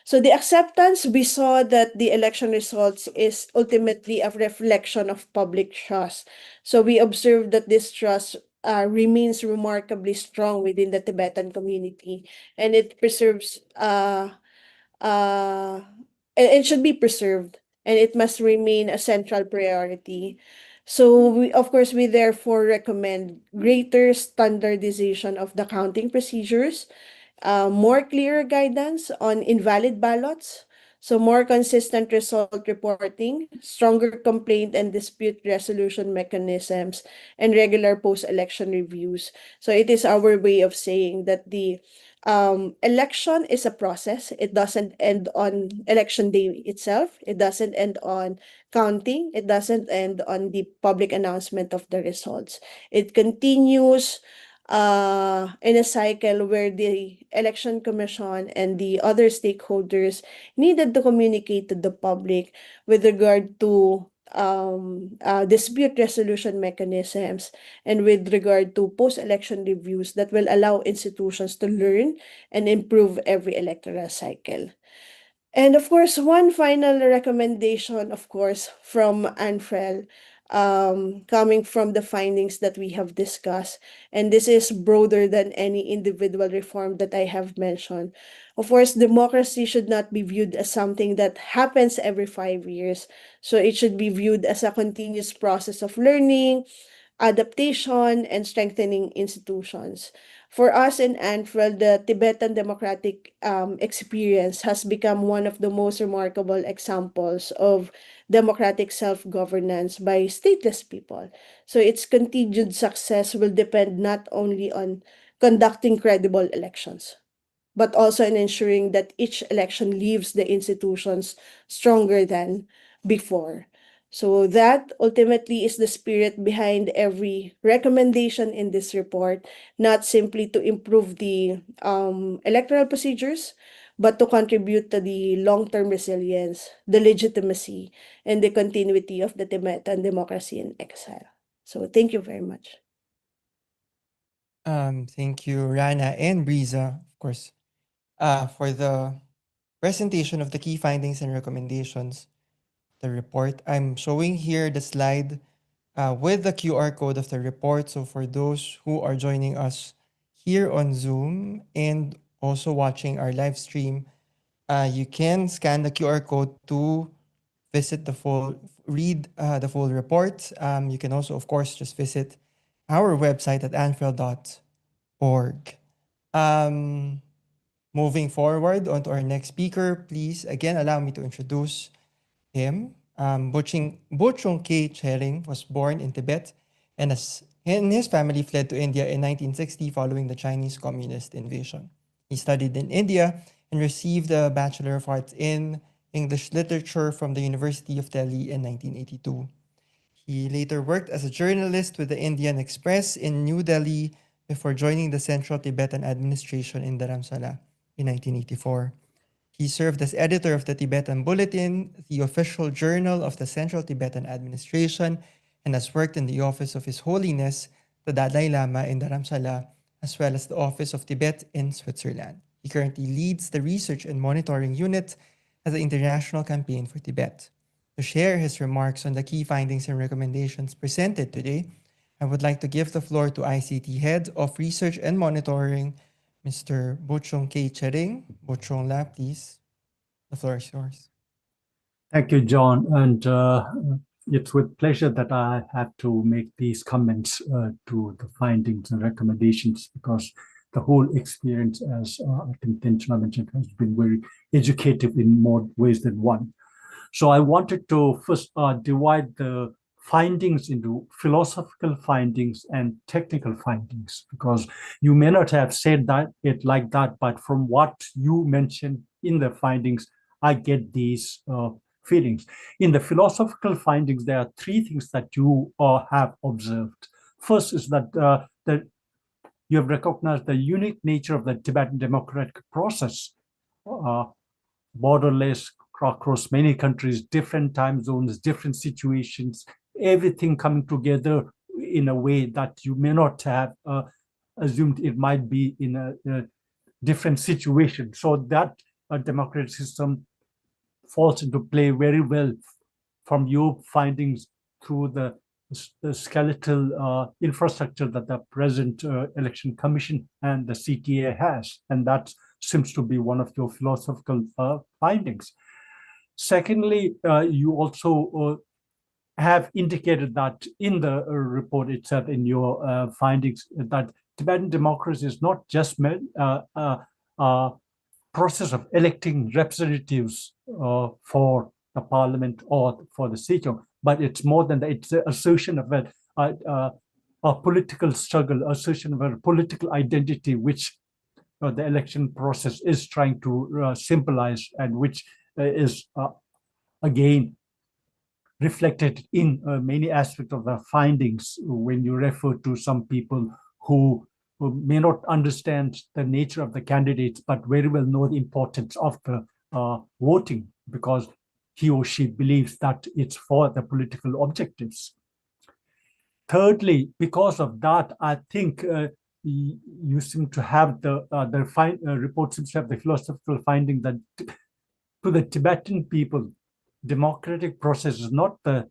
So the acceptance, we saw that the election results is ultimately a reflection of public trust. So we observed that this trust remains remarkably strong within the Tibetan community, and it preserves uh, it should be preserved, and it must remain a central priority. So of course, we therefore recommend greater standardization of the counting procedures, more clear guidance on invalid ballots, so more consistent result reporting, stronger complaint and dispute resolution mechanisms, and regular post-election reviews. So it is our way of saying that the election is a process. It doesn't end on election day itself. It doesn't end on counting. It doesn't end on the public announcement of the results. It continues in a cycle where the election commission and the other stakeholders needed to communicate to the public with regard to dispute resolution mechanisms, and with regard to post-election reviews that will allow institutions to learn and improve every electoral cycle. And of course, one final recommendation, of course, from ANFREL, coming from the findings that we have discussed. And this is broader than any individual reform that I have mentioned. Of course, democracy should not be viewed as something that happens every 5 years. So it should be viewed as a continuous process of learning, adaptation, and strengthening institutions. For us in ANFREL, the Tibetan democratic experience has become one of the most remarkable examples of democratic self-governance by stateless people. So its continued success will depend not only on conducting credible elections, but also in ensuring that each election leaves the institutions stronger than before. So that ultimately is the spirit behind every recommendation in this report, not simply to improve the electoral procedures, but to contribute to the long-term resilience, the legitimacy, and the continuity of the Tibetan democracy in exile. So thank you very much. Thank you, Rana and Briza, of course, for the presentation of the key findings and recommendations, the report. I'm showing here the slide with the QR code of the report. So for those who are joining us here on Zoom and also watching our live stream, you can scan the QR code to visit read the full report. You can also, of course, just visit our website at anfrel.org. Moving forward onto our next speaker, please again allow me to introduce him. Bochung K. Chering was born in Tibet and his family fled to India in 1960 following the Chinese Communist invasion. He studied in India and received a Bachelor of Arts in English Literature from the University of Delhi in 1982. He later worked as a journalist with the Indian Express in New Delhi before joining the Central Tibetan Administration in Dharamsala in 1984. He served as editor of the Tibetan Bulletin, the official journal of the Central Tibetan Administration, and has worked in the office of His Holiness, the Dalai Lama in Dharamsala, as well as the Office of Tibet in Switzerland. He currently leads the Research and Monitoring Unit at the International Campaign for Tibet. To share his remarks on the key findings and recommendations presented today, I would like to give the floor to ICT Head of Research and Monitoring, Mr. Bochung K. Chering. Bochung La, please. The floor is yours. Thank you, John. And it's with pleasure that I have to make these comments to the findings and recommendations, because the whole experience, as I think Tenchana mentioned, has been very educative in more ways than one. So I wanted to first divide the findings into philosophical findings and technical findings, because you may not have said it like that, but from what you mentioned in the findings, I get these feelings. In the philosophical findings, there are three things that you have observed. First is that you have recognized the unique nature of the Tibetan democratic process, borderless, across many countries, different time zones, different situations, everything coming together in a way that you may not have assumed it might be in a different situation. So that democratic system falls into play very well from your findings through the skeletal infrastructure that the present election commission and the CTA has, and that seems to be one of your philosophical findings. Secondly, you also have indicated that in the report itself, in your findings, that Tibetan democracy is not just a process of electing representatives for the parliament or for the Sikh, but it's more than that. It's an assertion of a political struggle, assertion of a political identity, which the election process is trying to symbolize, and which is again reflected in many aspects of the findings when you refer to some people who may not understand the nature of the candidates, but very well know the importance of the voting, because he or she believes that it's for the political objectives. Thirdly, because of that, I think you seem to have the report seems to have the philosophical finding that to the Tibetan people, democratic process is not the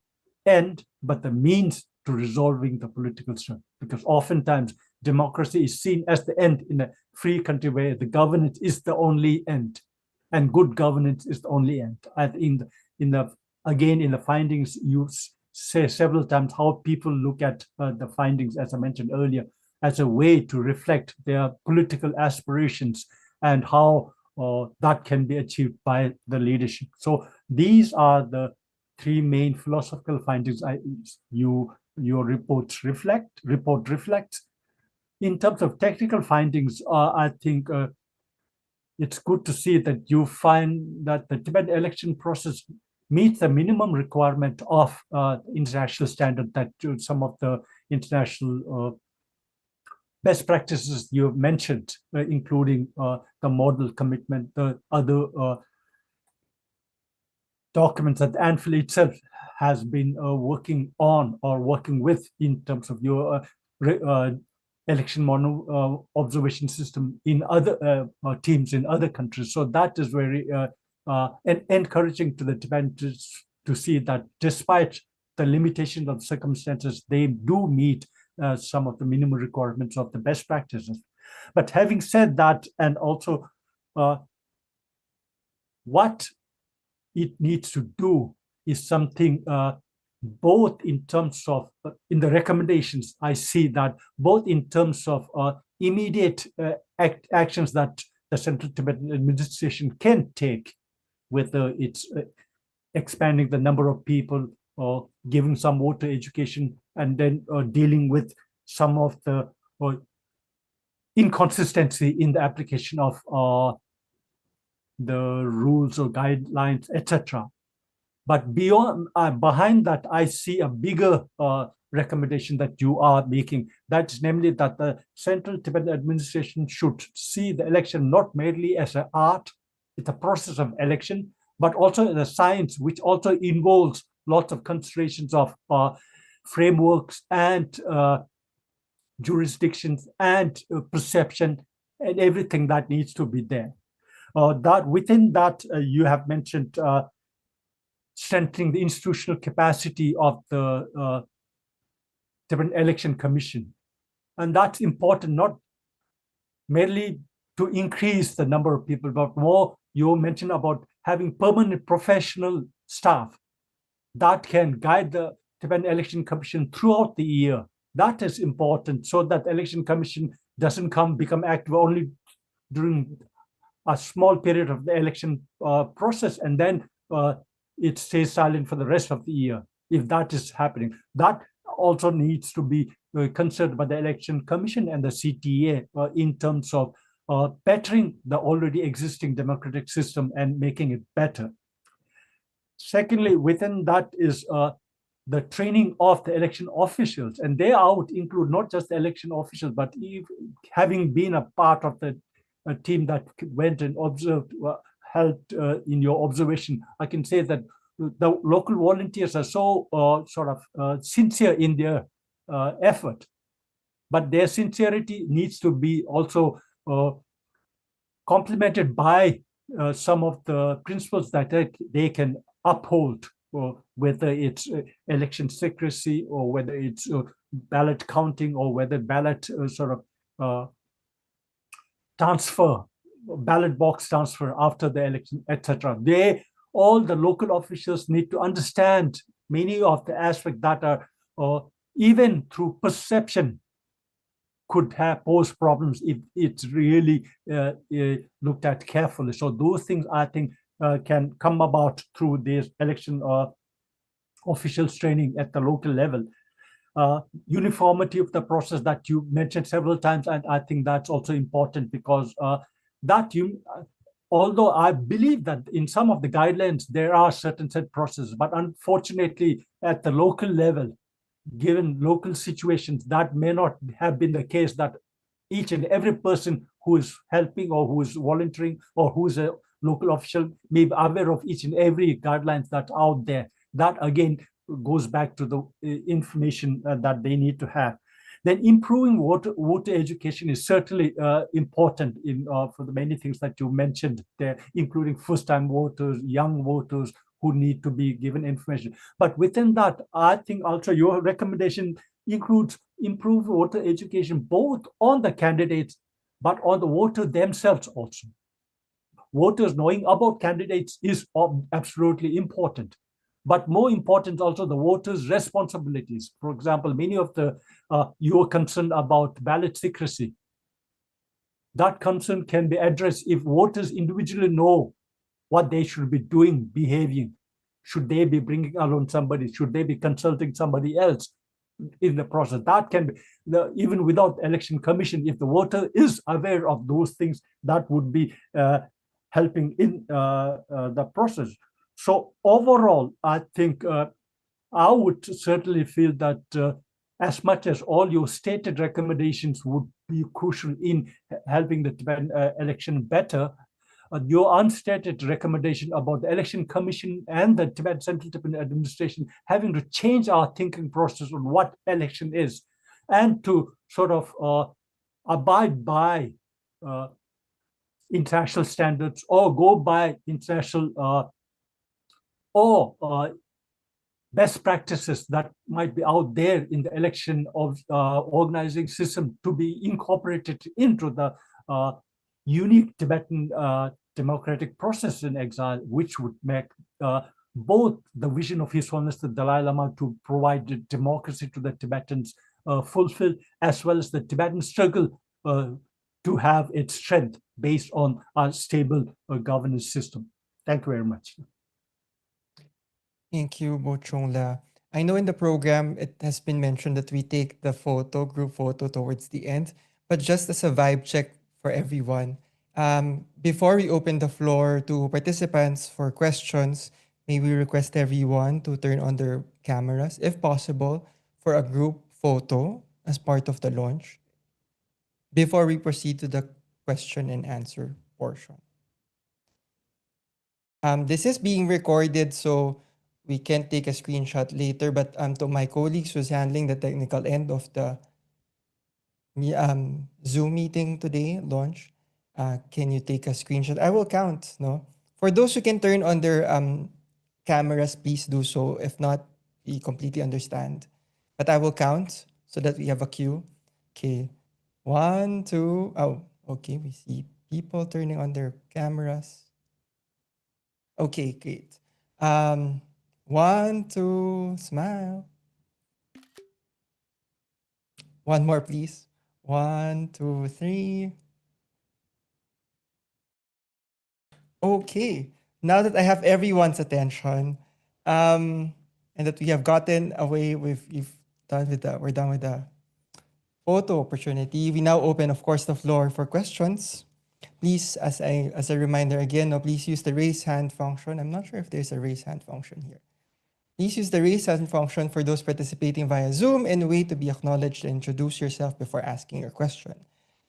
end, but the means to resolving the political struggle. Because oftentimes democracy is seen as the end in a free country where the governance is the only end, and good governance is the only end. And again, in the findings, you say several times how people look at the findings, as I mentioned earlier, as a way to reflect their political aspirations and how that can be achieved by the leadership. So these are the three main philosophical findings your report reflects. In terms of technical findings, I think it's good to see that you find that the Tibetan election process meets the minimum requirement of international standard that some of the international best practices you mentioned, including the model commitment, the other documents that ANFREL itself has been working on or working with in terms of your election observation system in other teams in other countries. So that is very encouraging to the Tibetans to see that despite the limitations of circumstances, they do meet some of the minimum requirements of the best practices. But having said that, and also what it needs to do is something both in terms of, in the recommendations, I see that both in terms of immediate actions that the Central Tibetan Administration can take, whether it's expanding the number of people or giving some voter education, and then dealing with some of the inconsistency in the application of the rules or guidelines, etc. But behind that, I see a bigger recommendation that you are making. That's namely that the Central Tibetan Administration should see the election not merely as an art, it's a process of election, but also as a science, which also involves lots of considerations of frameworks and jurisdictions and perception and everything that needs to be there. That within that, you have mentioned strengthening the institutional capacity of the Tibetan Election Commission. And that's important, not merely to increase the number of people, but more, you mentioned about having permanent professional staff that can guide the Tibetan Election Commission throughout the year. That is important, so that the Election Commission doesn't become active only during a small period of the election process, and then it stays silent for the rest of the year. If that is happening, that also needs to be considered by the Election Commission and the CTA in terms of bettering the already existing democratic system and making it better. Secondly, within that is the training of the election officials, and they would include not just the election officials, but even having been a part of the team that went and observed, helped in your observation, I can say that the local volunteers are so sincere in their effort, but their sincerity needs to be also complemented by some of the principles that they can uphold, whether it's election secrecy or whether it's ballot counting or whether ballot transfer, ballot box transfer after the election, etc. All the local officials need to understand many of the aspects that are even through perception could pose problems if it's really looked at carefully. So those things, I think, can come about through this election officials training at the local level. Uniformity of the process that you mentioned several times, and I think that's also important, because although I believe that in some of the guidelines there are certain set processes, but unfortunately at the local level, given local situations, that may not have been the case, that each and every person who is helping or who is volunteering or who is a local official may be aware of each and every guidelines that's out there. That again goes back to the information that they need to have. Then improving voter education is certainly important for the many things that you mentioned there, including first-time voters, young voters who need to be given information. But within that, I think also your recommendation includes improved voter education, both on the candidates, but on the voter themselves also. Voters knowing about candidates is absolutely important. But more important also the voters' responsibilities. For example, many of the, you are concerned about ballot secrecy. That concern can be addressed if voters individually know what they should be doing, behaving. Should they be bringing along somebody? Should they be consulting somebody else in the process? That can be, even without election commission, if the voter is aware of those things, that would be helping in the process. So overall, I think I would certainly feel that as much as all your stated recommendations would be crucial in helping the Tibetan election better, your unstated recommendation about the election commission and the Central Tibetan Administration having to change our thinking process on what election is and to sort of abide by international standards or go by international or best practices that might be out there in the election of organizing system to be incorporated into the unique Tibetan democratic process in exile, which would make both the vision of His Holiness the Dalai Lama to provide democracy to the Tibetans fulfilled, as well as the Tibetan struggle to have its strength based on a stable governance system. Thank you very much. Thank you, Bochongla. I know in the program, it has been mentioned that we take the group photo towards the end, but just as a vibe check for everyone, before we open the floor to participants for questions, may we request everyone to turn on their cameras, if possible, for a group photo as part of the launch before we proceed to the question and answer portion. This is being recorded, so we can take a screenshot later, but to my colleagues who's handling the technical end of the Zoom meeting today, launch, can you take a screenshot? I will count, no? For those who can turn on their cameras, please do so. If not, we completely understand. But I will count so that we have a cue. Okay, 1, 2, oh, okay, we see people turning on their cameras. Okay, great. 1, 2, smile. One more, please. 1, 2, 3. Okay. Now that I have everyone's attention, and that we have gotten away with, we're done with the photo opportunity. We now open, of course, the floor for questions. Please, as a reminder again, please use the raise hand function. I'm not sure if there's a raise hand function here. Please use the raise hand function for those participating via Zoom and wait to be acknowledged and introduce yourself before asking your question.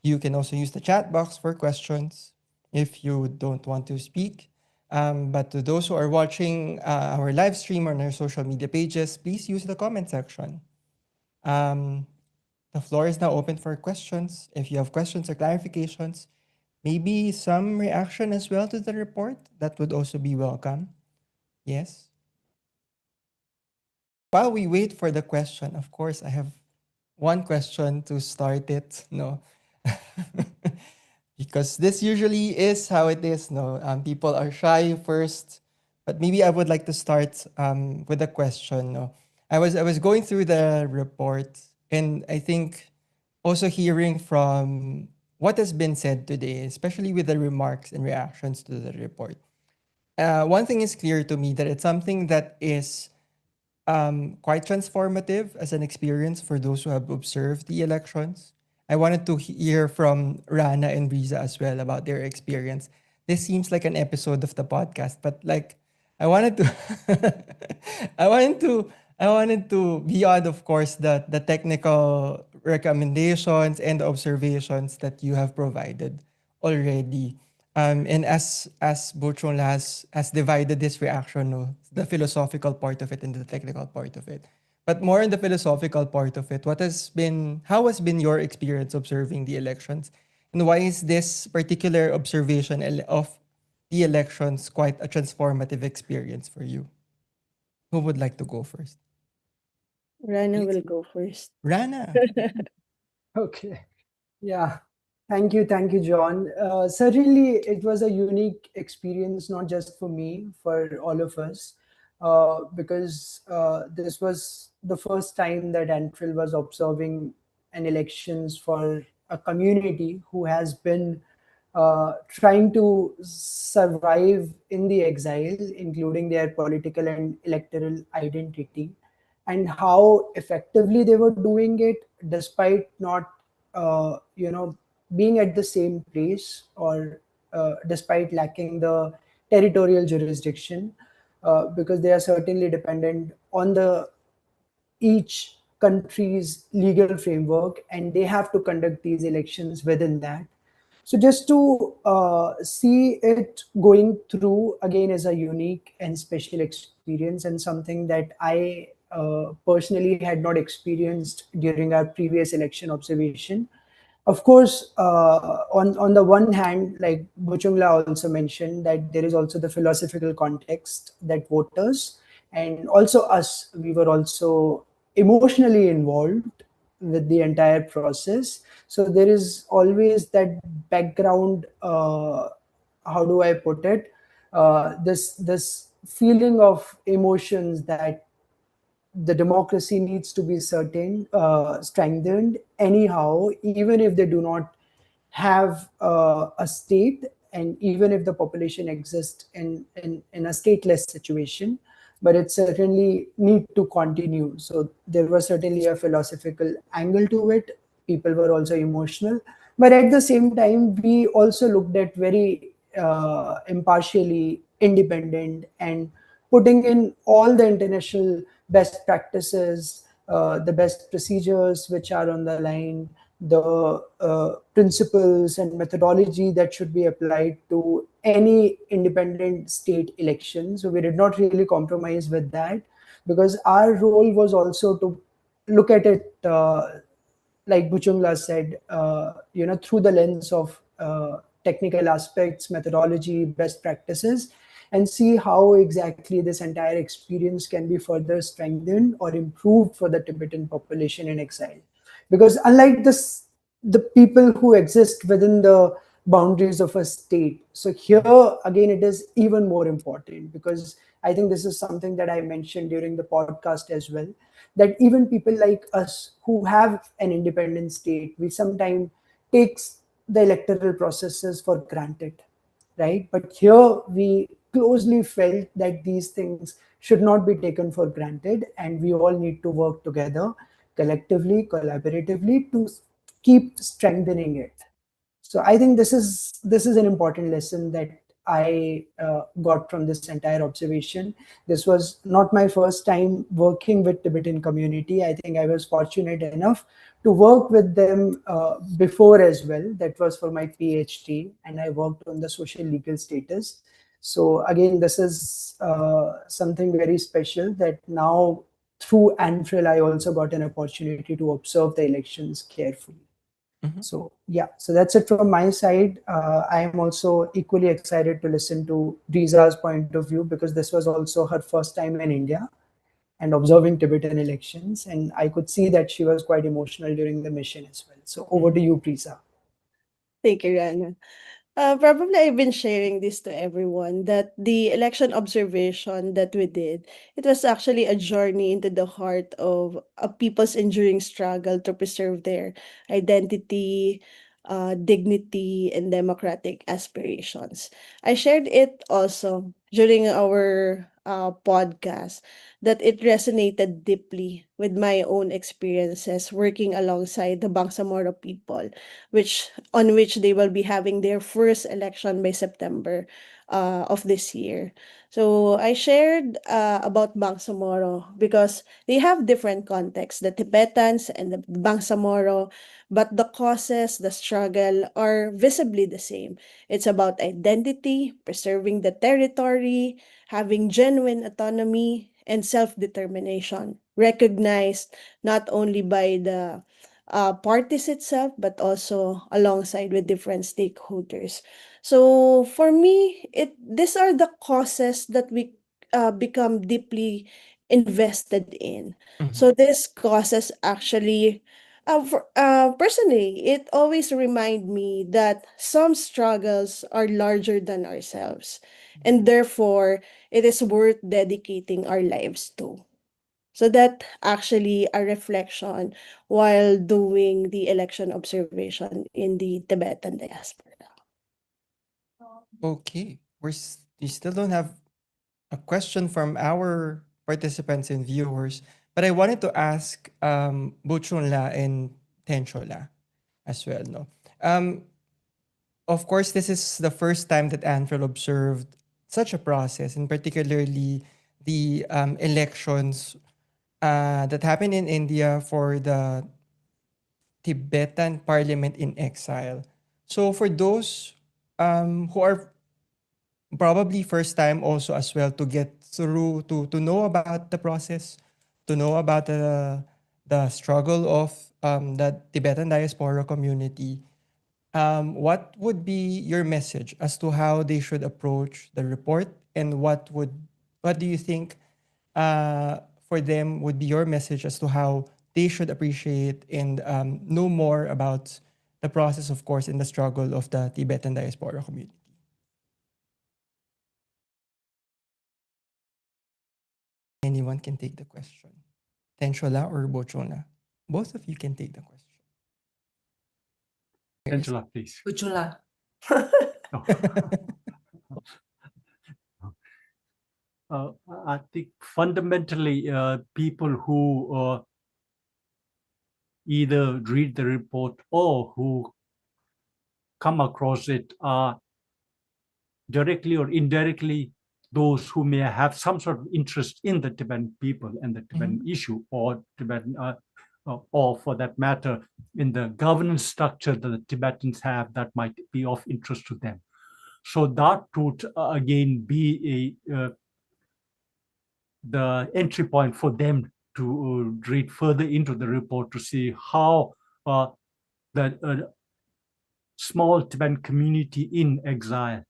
You can also use the chat box for questions if you don't want to speak. But to those who are watching our live stream on our social media pages, please use the comment section. The floor is now open for questions. If you have questions or clarifications, maybe some reaction as well to the report, that would also be welcome. Yes? While we wait for the question, of course, I have one question to start it, no? Because this usually is how it is, no? People are shy first, but maybe I would like to start with a question, no? I was going through the report, and I think also hearing from what has been said today, especially with the remarks and reactions to the report. One thing is clear to me, that it's something that is quite transformative as an experience for those who have observed the elections. I wanted to hear from Rana and Riza as well about their experience. This seems like an episode of the podcast, but like I wanted to I wanted to beyond, of course, the technical recommendations and observations that you have provided already. And as Bochon has divided this reaction, no, the philosophical part of it and the technical part of it. But more in the philosophical part of it, how has been your experience observing the elections? And why is this particular observation of the elections quite a transformative experience for you? Who would like to go first? Rana Please. will go first. Rana. Okay. Yeah. Thank you, John. Certainly, it was a unique experience, not just for me, for all of us, because this was the first time that ANFREL was observing an elections for a community who has been trying to survive in the exile, including their political and electoral identity, and how effectively they were doing it despite not, being at the same place, or despite lacking the territorial jurisdiction, because they are certainly dependent on the each country's legal framework, and they have to conduct these elections within that. So just to see it going through again is a unique and special experience, and something that I personally had not experienced during our previous election observation. Of course, on the one hand, like Buchungla also mentioned, that there is also the philosophical context that voters and also us, we were also emotionally involved with the entire process. So there is always that background. How do I put it? This feeling of emotions that the democracy needs to be strengthened anyhow, even if they do not have a state, and even if the population exists in a stateless situation, but it certainly need to continue. So there was certainly a philosophical angle to it. People were also emotional, but at the same time, we also looked at very impartially independent and putting in all the international best practices, the best procedures which are on the line, the principles and methodology that should be applied to any independent state election. So we did not really compromise with that, because our role was also to look at it, like Buchungla said, through the lens of technical aspects, methodology, best practices, and see how exactly this entire experience can be further strengthened or improved for the Tibetan population in exile. Because unlike this, the people who exist within the boundaries of a state, so here again it is even more important, because I think this is something that I mentioned during the podcast as well, that even people like us who have an independent state, we sometimes takes the electoral processes for granted, right? But here we closely felt that these things should not be taken for granted, and we all need to work together collectively, collaboratively, to keep strengthening it. So I think this is an important lesson that I got from this entire observation. This was not my first time working with Tibetan community. I think I was fortunate enough to work with them before as well. That was for my PhD, and I worked on the social legal status. So again, this is something very special, that now through ANFREL, I also got an opportunity to observe the elections carefully. So yeah, so that's it from my side. I am also equally excited to listen to Riza's point of view, because this was also her first time in India and observing Tibetan elections, and I could see that she was quite emotional during the mission as well. So over to you, Prisa. Thank you, Rana. Probably I've been sharing this to everyone, that the election observation that we did, it was actually a journey into the heart of a people's enduring struggle to preserve their identity, dignity, and democratic aspirations. I shared it also during our podcast, that it resonated deeply with my own experiences working alongside the Bangsamoro people, which they will be having their first election by September of this year. So I shared about Bangsamoro because they have different contexts, the Tibetans and the Bangsamoro, but the causes, the struggle are visibly the same. It's about identity, preserving the territory, having genuine autonomy and self-determination, recognized not only by the parties itself, but also alongside with different stakeholders. So for me, these are the causes that we become deeply invested in. So these causes actually, personally, it always remind me that some struggles are larger than ourselves, and therefore it is worth dedicating our lives to. So that actually a reflection while doing the election observation in the Tibetan diaspora. Okay, we still don't have a question from our participants and viewers, but I wanted to ask Buchunla and Tenchola as well. No, of course, this is the first time that ANFREL observed such a process, and particularly the elections that happened in India for the Tibetan Parliament-in-Exile. So for those who are probably first time also as well to get through to know about the process, to know about the struggle of the Tibetan diaspora community, what would be your message as to how they should approach the report, and what do you think for them would be your message as to how they should appreciate and know more about the process, of course, in the struggle of the Tibetan diaspora community? Anyone can take the question. Tenshola or Bochona? Both of you can take the question. Angela, please. Ujula. I think fundamentally, people who either read the report or who come across it are directly or indirectly those who may have some sort of interest in the Tibetan people and the Tibetan issue, or Tibetan, or for that matter, in the governance structure that the Tibetans have that might be of interest to them. So that would again be the entry point for them to read further into the report to see how the small Tibetan community in exile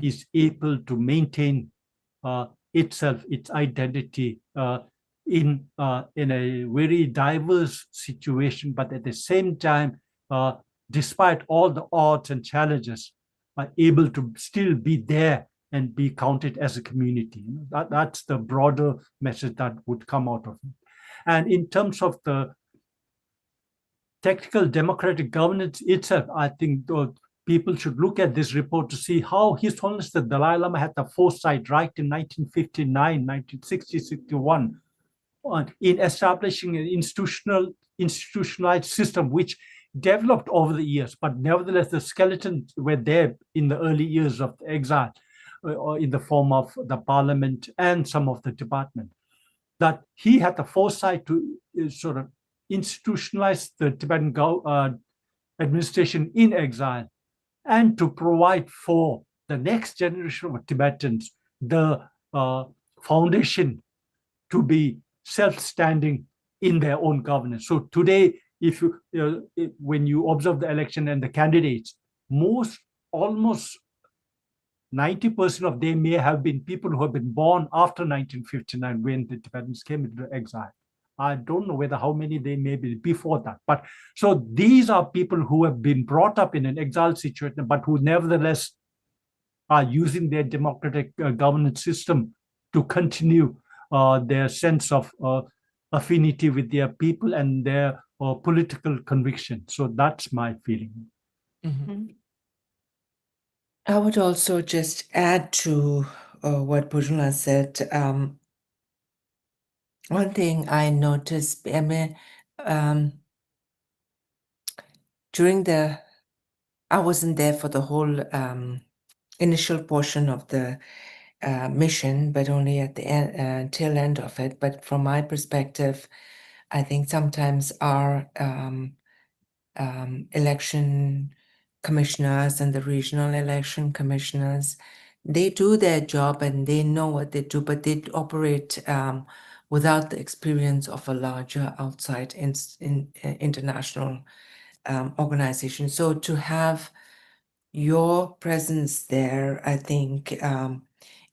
is able to maintain itself, its identity in a very diverse situation, but at the same time, despite all the odds and challenges, are able to still be there and be counted as a community. That's the broader message that would come out of it. And in terms of the technical democratic governance itself, I think people should look at this report to see how His Holiness the Dalai Lama had the foresight right in 1959, 1960, 61, in establishing an institutionalized system which developed over the years, but nevertheless the skeletons were there in the early years of the exile, or in the form of the parliament and some of the department. That he had the foresight to sort of institutionalize the Tibetan administration in exile, and to provide for the next generation of Tibetans the foundation to be self-standing in their own governance. So today, if you when you observe the election and the candidates, almost 90% of them may have been people who have been born after 1959 when the Tibetans came into exile. I don't know how many they may be before that. But so these are people who have been brought up in an exile situation, but who nevertheless are using their democratic governance system to continue their sense of affinity with their people and their political conviction. So that's my feeling. I would also just add to what Bujula said. One thing I noticed, during I wasn't there for the whole initial portion of the mission, but only at the tail end of it. But from my perspective, I think sometimes our election commissioners and the regional election commissioners, they do their job and they know what they do, but they operate without the experience of a larger outside international organization. So to have your presence there, I think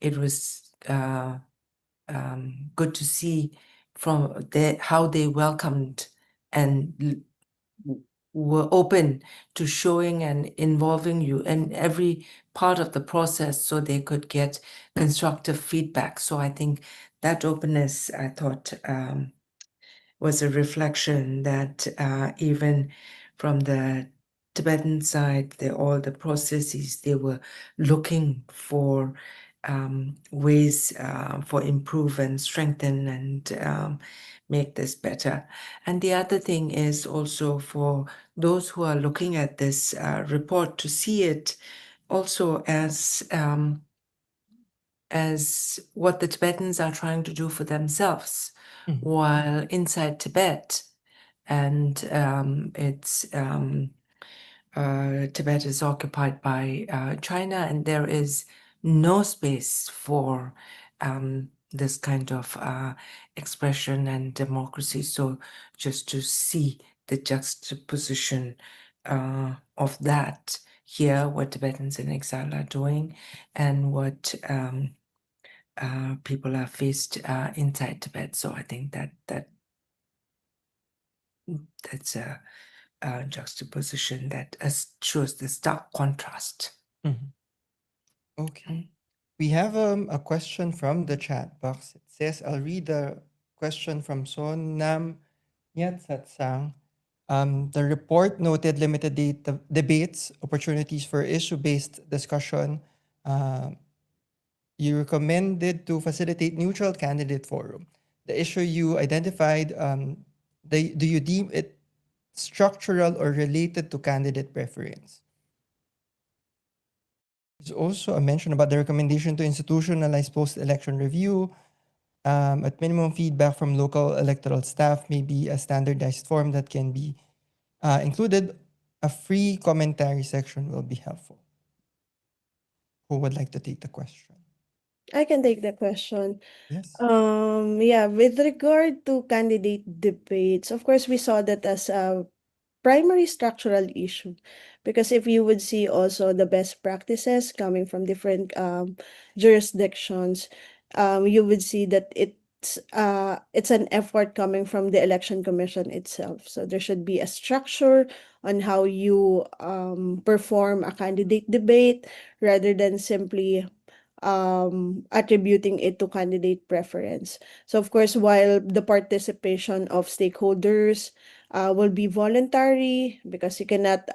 it was good to see from how they welcomed and were open to showing and involving you in every part of the process so they could get constructive feedback. So I think that openness, I thought, was a reflection that even from the Tibetan side, all the processes, they were looking for ways for improve and strengthen and make this better. And the other thing is also for those who are looking at this report to see it also as what the Tibetans are trying to do for themselves while inside Tibet. And Tibet is occupied by China, and there is no space for this kind of expression and democracy. So just to see the juxtaposition of that here, what Tibetans in exile are doing, and what people are faced inside Tibet. So I think that's a juxtaposition that shows the stark contrast. Okay. We have a question from the chat box. It says, I'll read the question from Sonam Nyatsatsang. The report noted limited debates, opportunities for issue-based discussion. You recommended to facilitate neutral candidate forum. The issue you identified, do you deem it structural or related to candidate preference? There's also a mention about the recommendation to institutionalize post-election review. At minimum, feedback from local electoral staff may be a standardized form that can be included. A free commentary section will be helpful. Who would like to take the question? I can take the question. Yes. Yeah, with regard to candidate debates, of course, we saw that as a primary structural issue, because if you would see also the best practices coming from different jurisdictions, you would see that it's an effort coming from the election commission itself. So there should be a structure on how you perform a candidate debate rather than simply attributing it to candidate preference. So of course, while the participation of stakeholders will be voluntary because you cannot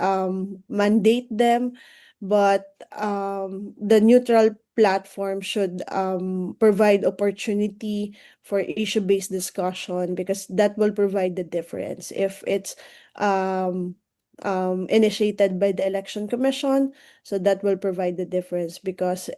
mandate them, but the neutral platform should provide opportunity for issue-based discussion, because that will provide the difference. If it's initiated by the election commission, so that will provide the difference, because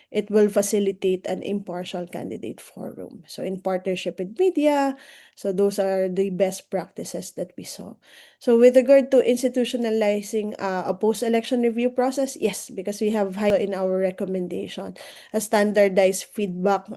it will facilitate an impartial candidate forum. So in partnership with media, so those are the best practices that we saw. So with regard to institutionalizing a post-election review process, yes, because we have in our recommendation a standardized feedback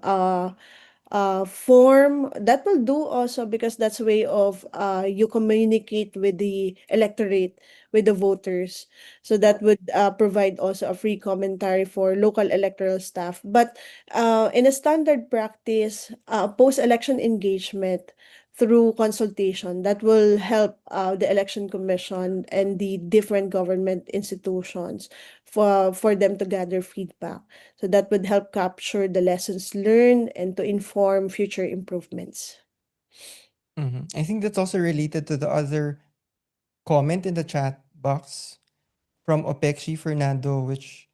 form that will do also, because that's a way of you communicate with the electorate, with the voters. So that would provide also a free commentary for local electoral staff. But in a standard practice, post-election engagement through consultation, that will help the election commission and the different government institutions for them to gather feedback. So that would help capture the lessons learned and to inform future improvements. I think that's also related to the other comment in the chat box from Opexi Fernando, which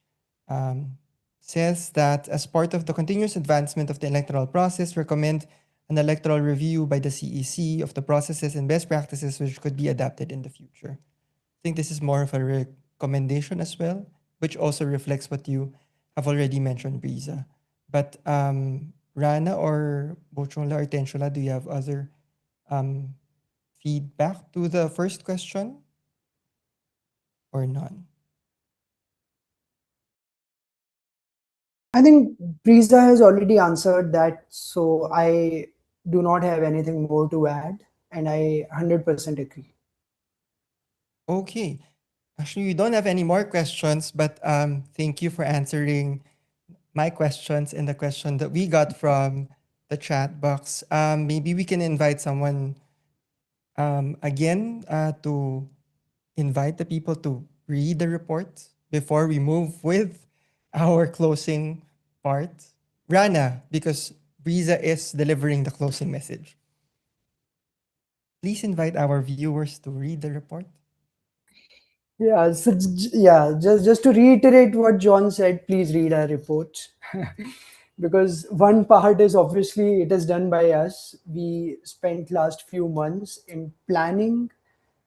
says that as part of the continuous advancement of the electoral process, recommend an electoral review by the CEC of the processes and best practices which could be adapted in the future. I think this is more of a recommendation as well, which also reflects what you have already mentioned, Briza. But Rana or Bochola or Tenchola, do you have other feedback to the first question or none? I think Briza has already answered that, so I do not have anything more to add, and I 100% agree. Okay. Actually, we don't have any more questions, but thank you for answering my questions and the question that we got from the chat box. Maybe we can invite someone again to invite the people to read the report before we move with our closing part. Rana, because Riza is delivering the closing message. Please invite our viewers to read the report. Yeah, so just to reiterate what John said, please read our report. Because one part is obviously it is done by us. We spent last few months in planning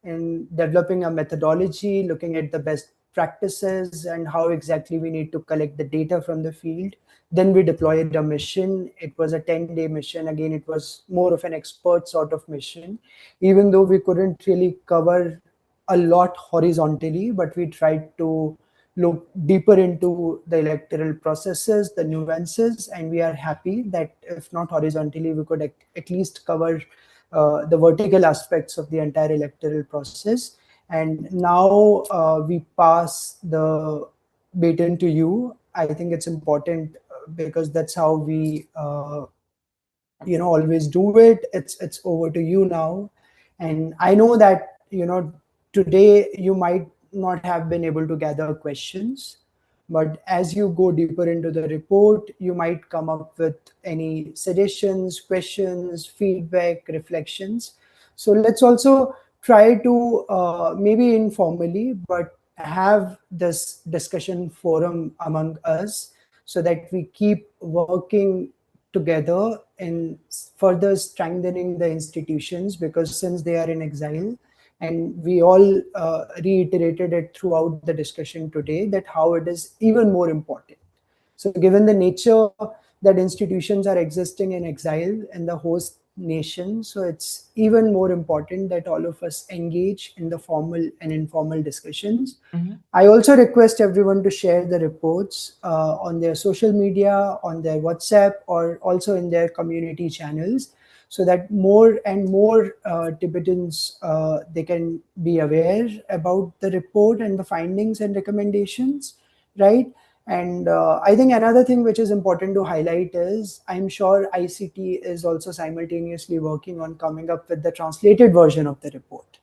and developing a methodology, looking at the best practices and how exactly we need to collect the data from the field. Then we deployed a mission. It was a 10-day mission. Again, it was more of an expert sort of mission, even though we couldn't really cover a lot horizontally, but we tried to look deeper into the electoral processes, the nuances, and we are happy that if not horizontally, we could at least cover the vertical aspects of the entire electoral process. And now we pass the baton to you. I think it's important because that's how we always do it. It's over to you now. And I know that today you might not have been able to gather questions, but as you go deeper into the report, you might come up with any suggestions, questions, feedback, reflections. So let's also try to maybe informally, but have this discussion forum among us so that we keep working together in further strengthening the institutions, because since they are in exile, and we all reiterated it throughout the discussion today, that how it is even more important. So given the nature that institutions are existing in exile in the host nation, so it's even more important that all of us engage in the formal and informal discussions. I also request everyone to share the reports on their social media, on their WhatsApp, or also in their community channels, so that more and more Tibetans, they can be aware about the report and the findings and recommendations, right? And I think another thing which is important to highlight is, I'm sure ICT is also simultaneously working on coming up with the translated version of the report.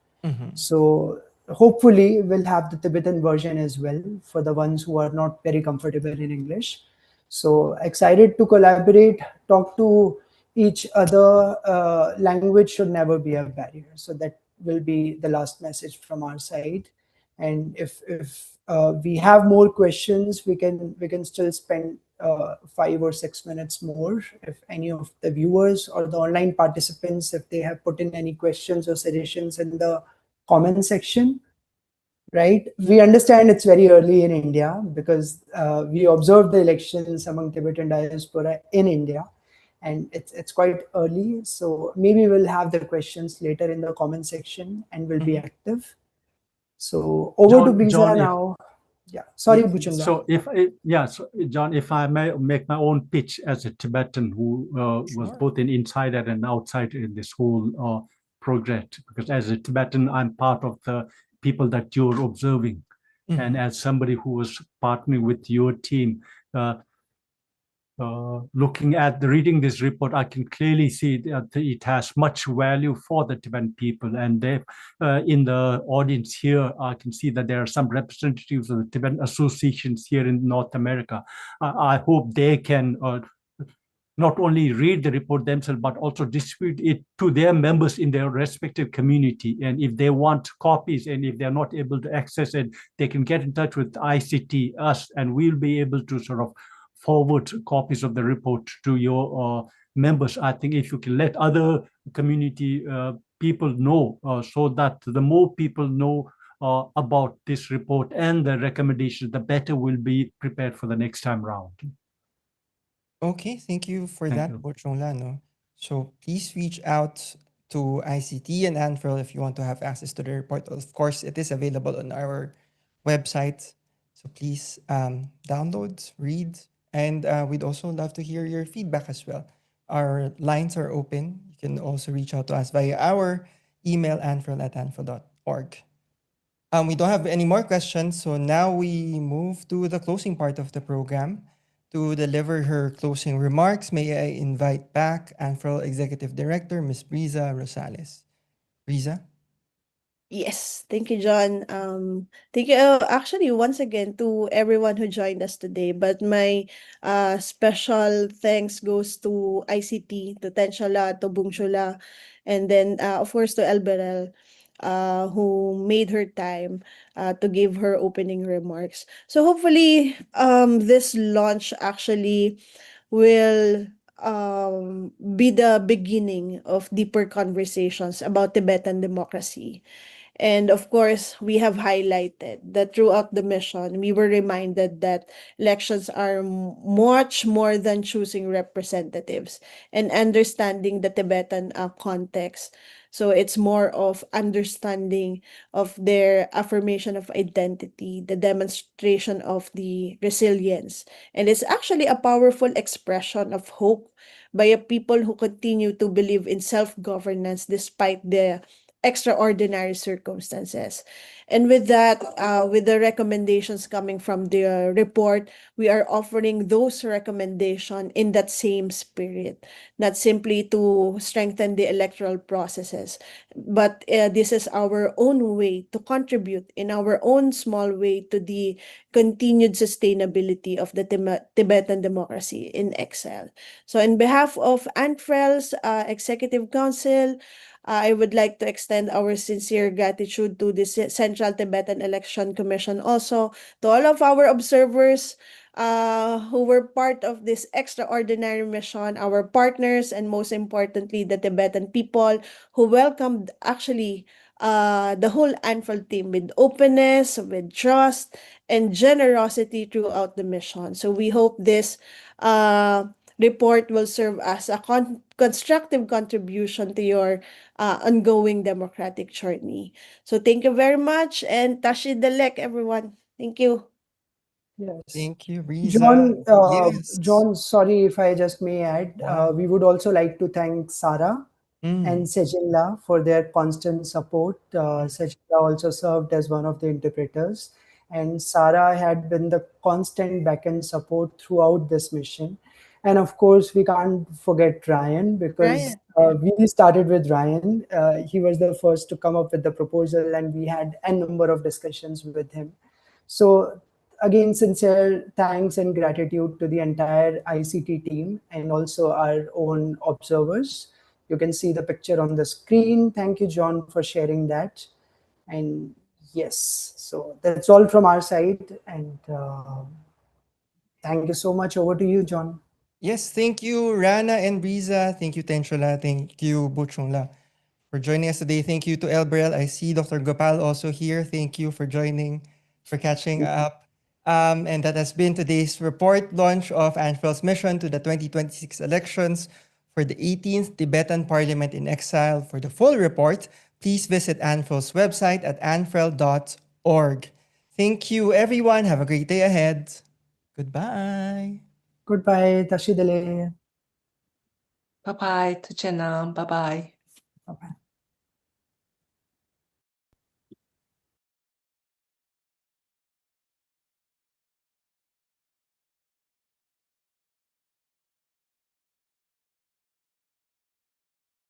So hopefully we'll have the Tibetan version as well for the ones who are not very comfortable in English. So excited to collaborate, talk to each other. Language should never be a barrier. So that will be the last message from our side. And if we have more questions, we can still spend 5 or 6 minutes more. If any of the viewers or the online participants, if they have put in any questions or suggestions in the comment section, right? We understand it's very early in India because we observed the elections among Tibetan diaspora in India, and it's quite early. So maybe we'll have the questions later in the comment section and we'll be active. So over to Biza John, now. Yeah, sorry, Yes. Buchungla. So John, if I may make my own pitch as a Tibetan who was both an insider and outsider in this whole project, because as a Tibetan, I'm part of the people that you're observing. And as somebody who was partnering with your team, looking at reading this report, I can clearly see that it has much value for the Tibetan people. And they, in the audience here, I can see that there are some representatives of the Tibetan associations here in North America. I hope they can not only read the report themselves, but also distribute it to their members in their respective community. And if they want copies, and if they're not able to access it, they can get in touch with ICT, us, and we'll be able to sort of forward copies of the report to your members. I think if you can let other community people know, so that the more people know about this report and the recommendations, the better we'll be prepared for the next time round. Okay, thank you for Thank that, you. Bochongla. No? So please reach out to ICT and ANFREL if you want to have access to the report. Of course, it is available on our website. So please download, read, and we'd also love to hear your feedback as well. our lines are open. You can also reach out to us via our email, anfrel@anfrel.org. We don't have any more questions, so now we move to the closing part of the program. To deliver her closing remarks, may I invite back ANFREL Executive Director, Ms. Briza Rosales. Briza? Yes, thank you, John. Thank you actually once again to everyone who joined us today. But my special thanks goes to ICT, to Tenshala, to Bungshula, and then of course to Elberel, who made her time to give her opening remarks. So hopefully this launch actually will be the beginning of deeper conversations about Tibetan democracy. And of course, we have highlighted that throughout the mission, we were reminded that elections are much more than choosing representatives and understanding the Tibetan context. So it's more of understanding of their affirmation of identity, the demonstration of the resilience. And it's actually a powerful expression of hope by a people who continue to believe in self-governance despite the extraordinary circumstances. And with that, with the recommendations coming from the report, we are offering those recommendations in that same spirit, not simply to strengthen the electoral processes, but this is our own way to contribute in our own small way to the continued sustainability of the Tibetan democracy in exile. So on behalf of ANFREL's Executive Council, I would like to extend our sincere gratitude to the Central Tibetan Election Commission, also to all of our observers who were part of this extraordinary mission, our partners, and most importantly, the Tibetan people who welcomed actually the whole ANFREL team with openness, with trust, and generosity throughout the mission. So we hope this report will serve as a constructive contribution to your ongoing democratic journey. So thank you very much, and Tashi Delek, everyone. Thank you. Yes. Thank you, Briza. John, Yes. John, sorry if I just may add, Wow. we would also like to thank Sarah Mm. and Sejilla for their constant support. Sejilla also served as one of the interpreters, and Sarah had been the constant back-end support throughout this mission. And of course, we can't forget Ryan, because we started with Ryan. He was the first to come up with the proposal, and we had a number of discussions with him. So again, sincere thanks and gratitude to the entire ICT team and also our own observers. You can see the picture on the screen. Thank you, John, for sharing that. And yes, so that's all from our side. And thank you so much. Over to you, John. Yes, thank you, Rana and Briza. Thank you, Tenshola. Thank you, Buchungla, for joining us today. Thank you to Elbrel. I see Dr. Gopal also here. Thank you for joining, for catching up. And that has been today's report launch of ANFREL's mission to the 2026 elections for the 18th Tibetan Parliament-in-Exile. For the full report, please visit ANFREL's website at anfrel.org. Thank you, everyone. Have a great day ahead. Goodbye. Goodbye, Tashi Dele. Bye-bye, Tuchenam. Bye-bye. Bye-bye.